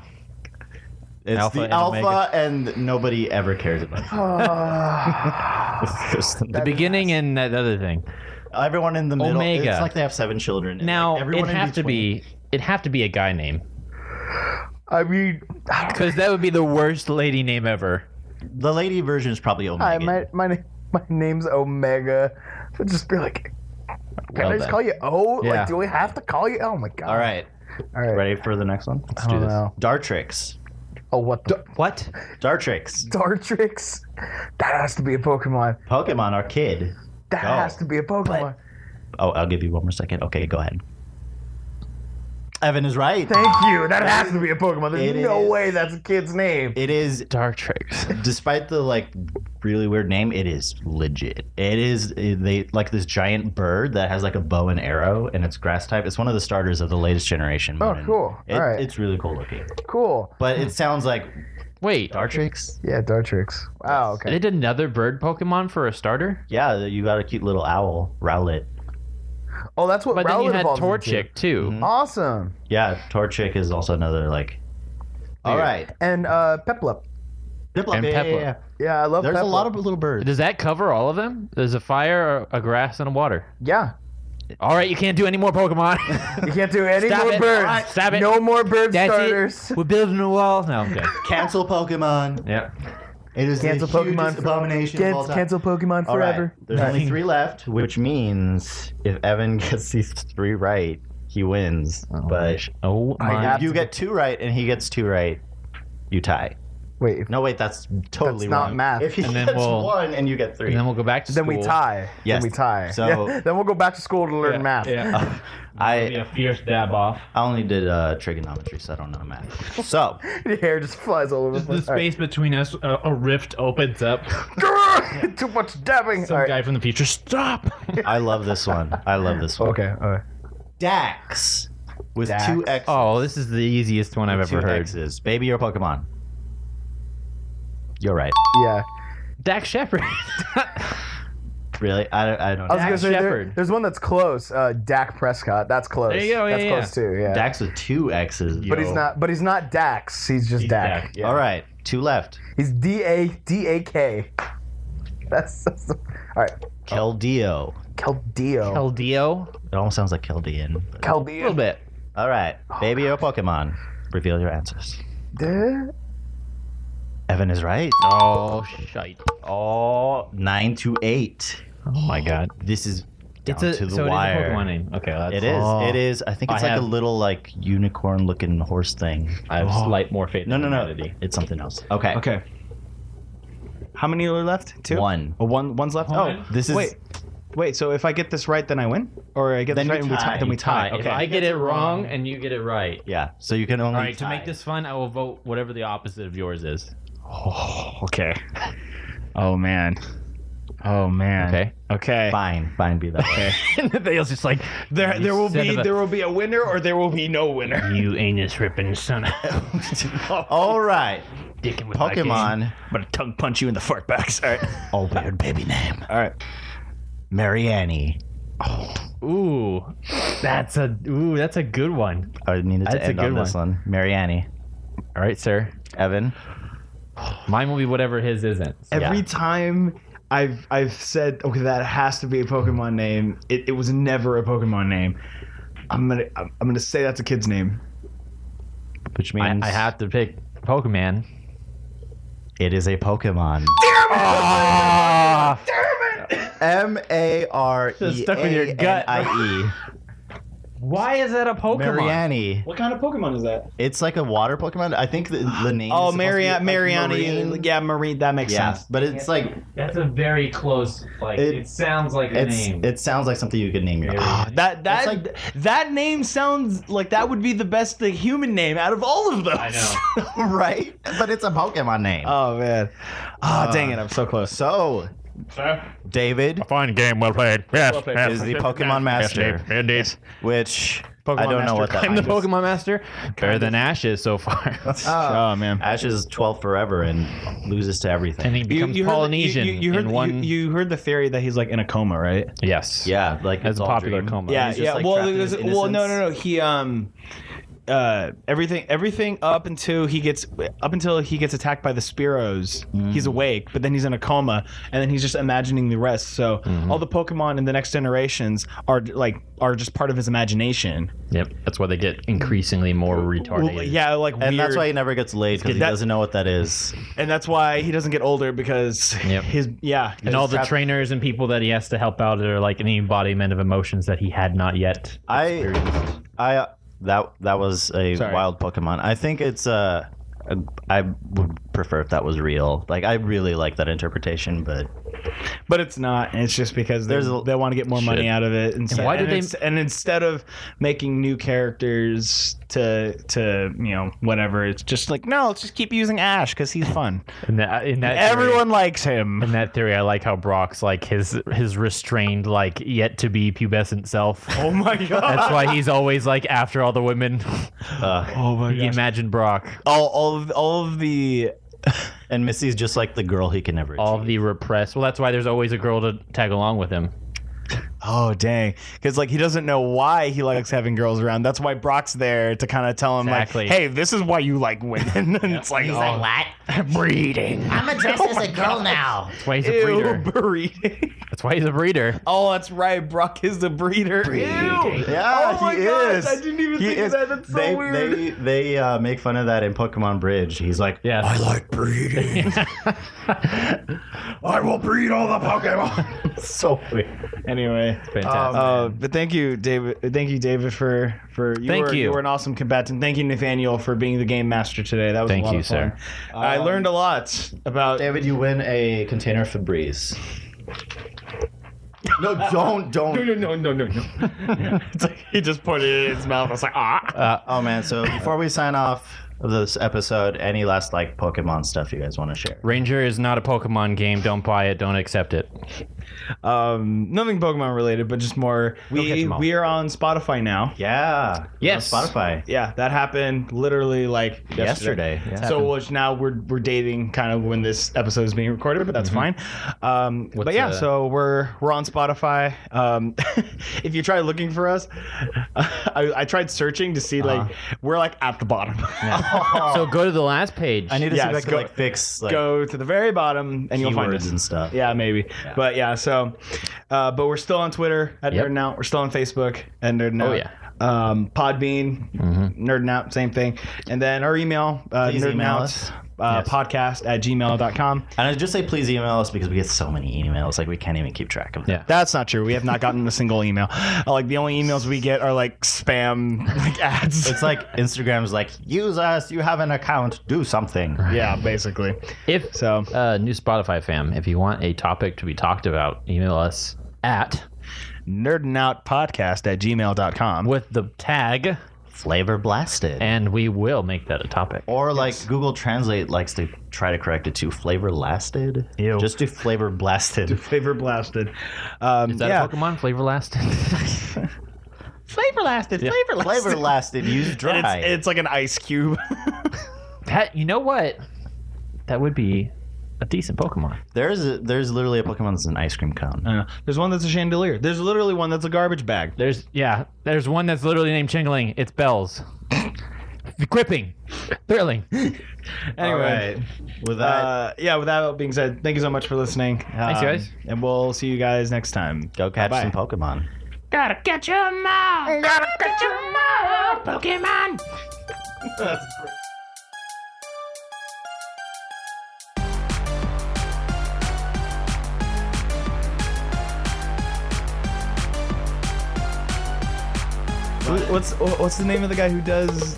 It's Alpha the and alpha, Omega. and nobody ever cares about it. The beginning and that other thing. Everyone in the middle. Omega. It's like they have 7 children. and, Now like, everyone it'd in have to between. be. It'd have to be a guy name, I mean, because that would be the worst lady name ever. The lady version is probably hi, Omega. my name's Omega. So just be like, can Well I just then. call you O? Yeah. Like, do we have to call you? Oh my god. All right. All right. Ready for the next one? Let's I don't know. Dartrix. Oh, what the? What? Dartrix. Dartrix? That has to be a Pokemon. Pokemon or kid. That Go. has to be a Pokemon. Oh, I'll give you one more second. Okay, go ahead. Evan is right. Thank you. That has to be a Pokemon. There's It no is. way that's a kid's name. It is, Dartrix. despite the like really weird name, it is legit. It is they like this giant bird that has like a bow and arrow, and it's grass type. It's one of the starters of the latest generation. Oh, Moon. cool. All right. It's really cool looking, Cool. but it sounds like Wait, Dartrix. Yeah, Dartrix. Wow, they okay. did another bird Pokemon for a starter? Yeah, you got a cute little owl, Rowlet. Oh, that's what But then you Rowlet had evolves into. Torchic, too. Mhm. Awesome. Yeah, Torchic is also another like. All right, And Peplup. Piplup. And Yeah, Peplup. yeah. Yeah, I love There's a Peplup. lot of little birds. Does that cover all of them? There's a fire, a grass, and a water. Yeah. All right, you can't do any more Pokemon. You can't do any Stop more it. birds. All right, stop it. No more bird That's starters. it. We're building a wall. No, okay. Cancel Pokemon. Yeah. It is Cancel the Pokemon hugest abomination of all time. Cancel Pokemon All right, forever. there's only 3 left, which means if Evan gets these 3 right, he wins. But Oh I my. have if you to get 2 right and he gets 2 right, you tie. Wait, if, No, wait, that's totally That's not wrong. math. If he And then gets we'll- 1 and you get 3. And then we'll go back to school. then we tie. Yes. Then we tie. So- Yeah, then we'll go back to school to learn math. Yeah. Be I a fierce dab off. only did trigonometry, so I don't know math. So, Your hair just flies all over The place. All right. space between us, a rift opens up. Too much dabbing. Some All right. guy from the future, stop! I love this one. I love this one. Okay. All right. Dax with Dax. 2 X's. Oh, this is the easiest one I've ever 2 heard. X's. Baby or Pokemon? You're right. Yeah. Dax Shepard. Really? I don't I was know. gonna say Shepard. there's one that's close. Dak Prescott. That's close. There you go, That's yeah, close too. Yeah. Dax with 2 X's. But he's not. But he's not Dax. He's just Dak. Dak. Yeah. All right, 2 left. He's D-A-K. That's all right. Keldeo. Keldeo. Keldeo. It almost sounds like Keldean. but- A Keldeo. little bit. All right, baby or Pokemon? Reveal your answers. Evan is right. Oh, shite. Oh, 9-8. Oh my god. This is down It's a to the so wire. it is a Pokemon name. Okay, that's, It is. Oh. It is. I think it's I like have- a little like unicorn-looking horse thing. I have slight more faith. No, in no, no. humanity. It's something else. Okay. Okay. How many are left? 2? 1. Oh, one's left. One. Oh, This is. wait. So if I get this right, then I win, or I get Then this right you and we tie. tie. Then we You tie. If Okay. I get it wrong and you get it right. Yeah. So you can only. All right, to tie. make this fun, I will vote whatever the opposite of yours is. Oh, okay. Oh man. Oh man. Okay. Okay. Fine, be that way. And Nathaniel's just like there. There will son be of a- there will be a winner or there will be no winner. You anus ripping son of All right, dicking with my game. Pokemon. I'm gonna tongue punch you in the fart box. All right. Oh, weird baby name. All right. Marianne. Ooh, that's a good one. I needed to That's a end on good this one. Marianne. All right, sir. Evan. Mine will be whatever his isn't. Every Yeah. time I've said okay, that has to be a Pokemon name. It was never a Pokemon name. I'm gonna say that's a kid's name. Which I means have to pick Pokemon. it is a Pokemon. Ah! Mareannie. Stuck with your gut. Why is that a Pokemon? Marianne. What kind of Pokemon is that? It's like a water Pokemon. I think the name. Oh, is supposed to be, Marianne. like, Marianne. marine. Yeah, Marine. That makes Yeah, sense. but it's like That's a very close, like, It- it sounds like a name. it sounds like something you could name your Marianne. dog. That That's like- that name sounds like that would be the best human name out of all of those. I know. right? But it's a Pokemon name. Oh man. Oh dang it! I'm so close. So, David Fine game, well played. Yes, yes. is the Pokemon Master, Yes, indeed. which Pokemon I don't know Master. what that I'm the means. Pokemon Master. Better than Ash is so far. Oh man. Ash is 12 forever and loses to everything. And he becomes Polynesian You heard, in one. you heard the theory that he's like in a coma, right? Yes. yeah, like That's it's a all popular dream. coma. Yeah, he's just, yeah. like, Well, trapped in his no, innocence. no. He everything up until he gets attacked by the Spearows, he's awake, but then he's in a coma, and then he's just imagining the rest. So all the Pokemon in the next generations are just part of his imagination. Yep. That's why they get increasingly more retarded. Well, yeah, like And weird. that's why he never gets laid because he that- doesn't know what that is. and that's why he doesn't get older because Yep. And all the trapped- trainers and people that he has to help out are like an embodiment of emotions that he had not yet experienced. That was a Sorry. wild Pokemon. I think it's I would prefer if that was real. Like I really like that interpretation, but but it's not. It's just because they want to get more money out of it. Instead, why do they? And instead of making new characters to whatever, it's just like, no, let's just keep using Ash because he's fun. In that Everyone likes him. In that theory, I like how Brock's like his restrained, like yet to be pubescent self. Oh my god! That's why he's always like after all the women. Oh my god! Imagine Brock. All of the. And Missy's just like the girl he can never All achieve. the repressed. Well, that's why there's always a girl to tag along with him. Oh dang! Because like he doesn't know why he likes having girls around. That's why Brock's there to kind of tell him Exactly. like, "Hey, this is why you like women." And it's like, He's like, what? breeding. I'm dressed as a girl now. That's why he's a breeder. Breeding. That's why he's a breeder. Oh, that's right. Brock is the breeder. Yeah, Oh my he gosh, is. I didn't even He think is. of that. That's so they, weird. They make fun of that in Pokemon Bridge. He's like, Yeah. I like breeding. I will breed all the Pokemon. So weird. Anyway, Fantastic. but thank you, David. Thank you, David, for Thank you. You were an awesome combatant. Thank you, Nathaniel, for being the game master today. That was Thank a lot you, of fun. sir. I learned a lot about. David, you win a container of Febreze. No, don't. No. It's like he just put it in his mouth. I was like, ah. Oh man, so before we sign off of this episode, any last like Pokemon stuff you guys want to share? Ranger is not a Pokemon game. Don't buy it. Don't accept it. Nothing Pokemon related, but just more. catch 'em all. We are on Spotify now. Yeah. Yes. On Spotify. Yeah, that happened literally like Yesterday. Yeah. So which now we're dating kind of when this episode is being recorded, but that's fine. But yeah, so we're on Spotify. If you try looking for us, I tried searching to see like we're like at the bottom. So go to the last page. I need to see if I Yes, can go- like fix like Go to the very bottom and you'll find keywords us. and stuff. Yeah, maybe. But yeah, so but we're still on Twitter at Yep. Nerdin' Out. We're still on Facebook at Nerdin' Out. Oh, yeah. Podbean, Nerdin' Out, same thing. And then our email, Please email nerdinout, us. podcast at gmail.com. And I just say please email us because we get so many emails, like we can't even keep track of them. Yeah. That's not true. We have not gotten a single email. Like the only emails we get are like spam like ads. It's like Instagram's like, use us, you have an account, do something. Yeah, basically. If So new Spotify fam, if you want a topic to be talked about, email us at nerdinoutpodcast at gmail.com. with the tag, Flavor blasted. and we will make that a topic. Or like Google Translate likes to try to correct it to flavor lasted. Ew. Just do flavor blasted. Flavor blasted. Is that a Pokemon? Flavor lasted. Flavor lasted. Yeah. Flavor lasted. Flavor lasted, use dry. And it's like an ice cube. That, you know what? That would be a decent Pokemon. There's literally a Pokemon that's an ice cream cone. I know. There's one that's a chandelier. There's literally one that's a garbage bag. There's one that's literally named Chingling. It's bells. Equipping. Thrilling. Anyway, With that, with that being said, thank you so much for listening. Thanks, guys. And we'll see you guys next time. go catch Bye-bye. some Pokemon. Gotta catch 'em all. Gotta catch 'em all. Pokemon. What's the name of the guy who does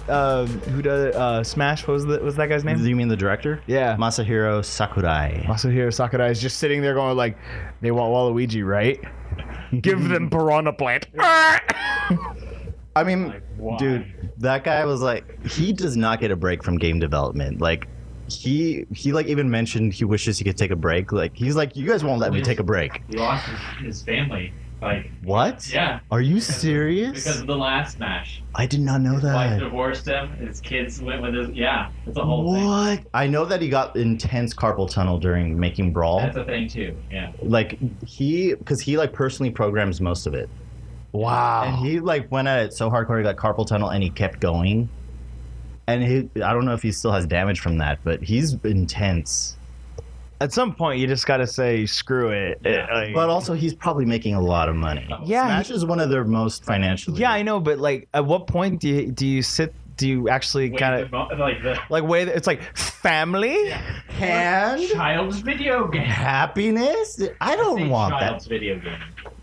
Smash? What was that guy's Do name? you mean the director? Yeah. Masahiro Sakurai. Masahiro Sakurai is just sitting there going like, they want Waluigi, right? Give them Piranha Plant. I mean, dude, that guy was like, he does not get a break from game development. Like, he like even mentioned he wishes he could take a break. Like, he's like, you guys won't let me take a break. He lost his family. Like, What? yeah. Are you Because serious? of the last Smash. I did not know His wife that. divorced him. His kids went with his. Yeah, it's a whole thing. What? I know that he got intense carpal tunnel during making Brawl. That's a thing too. Yeah. Like because he like personally programs most of it. Wow. And he like went at it so hardcore he got carpal tunnel and he kept going. And I don't know if he still has damage from that, but he's intense. At some point, you just gotta say screw it. But also he's probably making a lot of money. Yeah, Smash is one of their most financially. yeah, I know, but like, at what point do you actually kind of like the like wait? It's like family. And child's video game. happiness? I don't want Child's that. video game.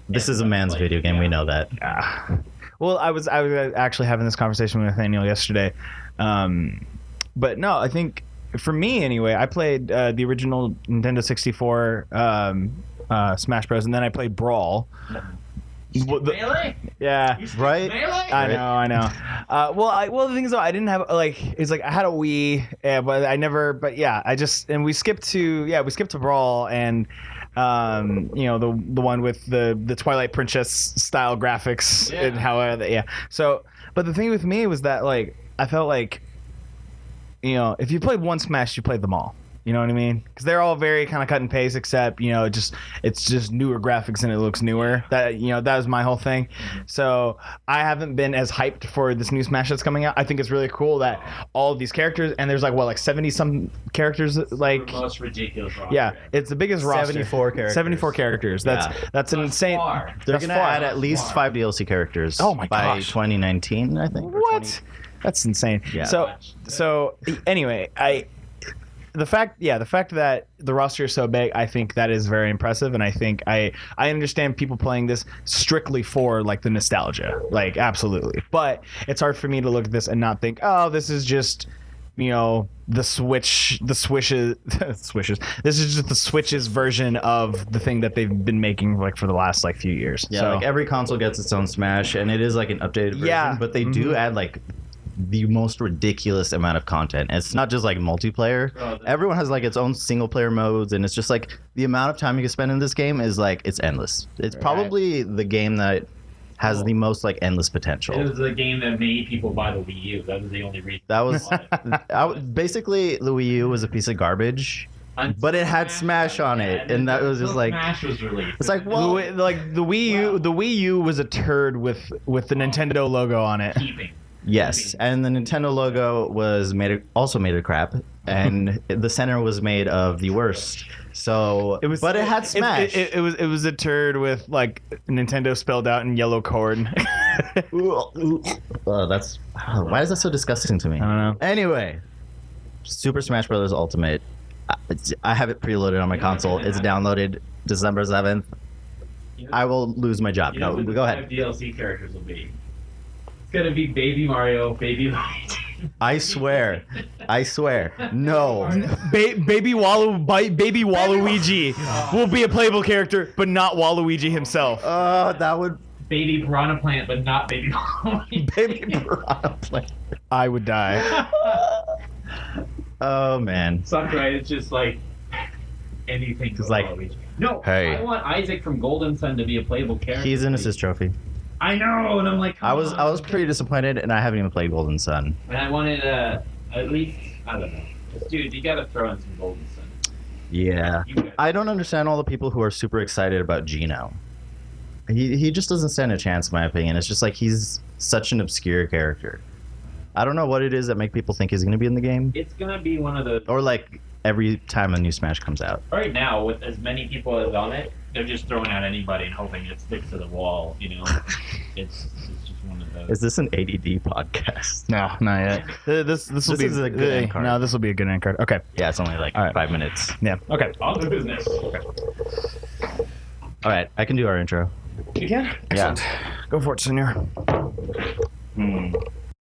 This is a man's video game, we know that. Well, I was actually having this conversation with Nathaniel yesterday, but no, I think for me anyway, I played the original Nintendo 64 Smash Bros. And then I played Brawl. Melee? Yeah. Right? Melee? I know. Well, the thing is, though, I didn't have it's like I had a Wii, but I never. But yeah, we skipped to Brawl, and the one with the Twilight Princess style graphics and how So, but the thing with me was that like I felt like, if you played one Smash, you played them all. You know what I mean? Because they're all very kind of cut and paste, except it's just newer graphics and it looks newer. That was my whole thing. So I haven't been as hyped for this new Smash that's coming out. I think it's really cool that all of these characters, and there's like 70 some characters, like The most ridiculous roster. yeah, it's the biggest roster. 74 characters. 74 characters. That's an insane. Far. They're going to add at least 5 DLC characters by gosh. 2019, I think. What? That's insane. Yeah. So anyway, the fact that the roster is so big, I think that is very impressive, and I think I understand people playing this strictly for like the nostalgia, like absolutely. But it's hard for me to look at this and not think, oh, this is just the Switches. This is just the Switch's version of the thing that they've been making like for the last like few years. Yeah, so, like every console gets its own Smash, and it is like an updated version. Yeah. But they do add like the most ridiculous amount of content. And it's not just like multiplayer. Everyone has like its own single player modes, and it's just like the amount of time you can spend in this game is like it's endless. It's probably the game that has the most like endless potential. It was the game that made people buy the Wii U. That was the only reason. That was basically the Wii U was a piece of garbage. But it had Smash on it, and that was just like Smash was released. it's like, well, like the Wii U was a turd with the Nintendo logo on it. yes, and the Nintendo logo was also made of crap, and the center was made of the worst. So, but it had Smash. It was a turd with like Nintendo spelled out in yellow cord. That's why is that so disgusting to me? I don't know. Anyway, Super Smash Bros. Ultimate. I have it preloaded on my console. It's downloaded December 7th. I will lose my job. No, go ahead. DLC characters will be. It's gonna be Baby Mario, Baby Luigi. I swear. No. Baby Waluigi will be a playable character, but not Waluigi himself. That would Baby Piranha Plant, but not Baby Waluigi. Baby Piranha Plant. I would die. Oh man. Sakurai is just like anything. It's like, Waluigi. No, hey. I want Isaac from Golden Sun to be a playable character. He's an assist trophy. I know, and I'm like, I was pretty disappointed, and I haven't even played Golden Sun. And I wanted at least, I don't know. Just, dude, you gotta throw in some Golden Sun. Yeah. I don't understand all the people who are super excited about Geno. He just doesn't stand a chance, in my opinion. It's just like he's such an obscure character. I don't know what it is that make people think he's going to be in the game. It's gonna be one of the. Or like every time a new Smash comes out. Right now, with as many people as on it, they're just throwing out anybody and hoping it sticks to the wall. It's just one of those. Is this an ADD podcast? No, not yet. This will be is a good end card. No, this will be a good end card. Okay. Yeah, it's only like 5 minutes. Yeah. Okay. On the business. Okay. All right, I can do our intro. You can. Yeah. Go for it, senor.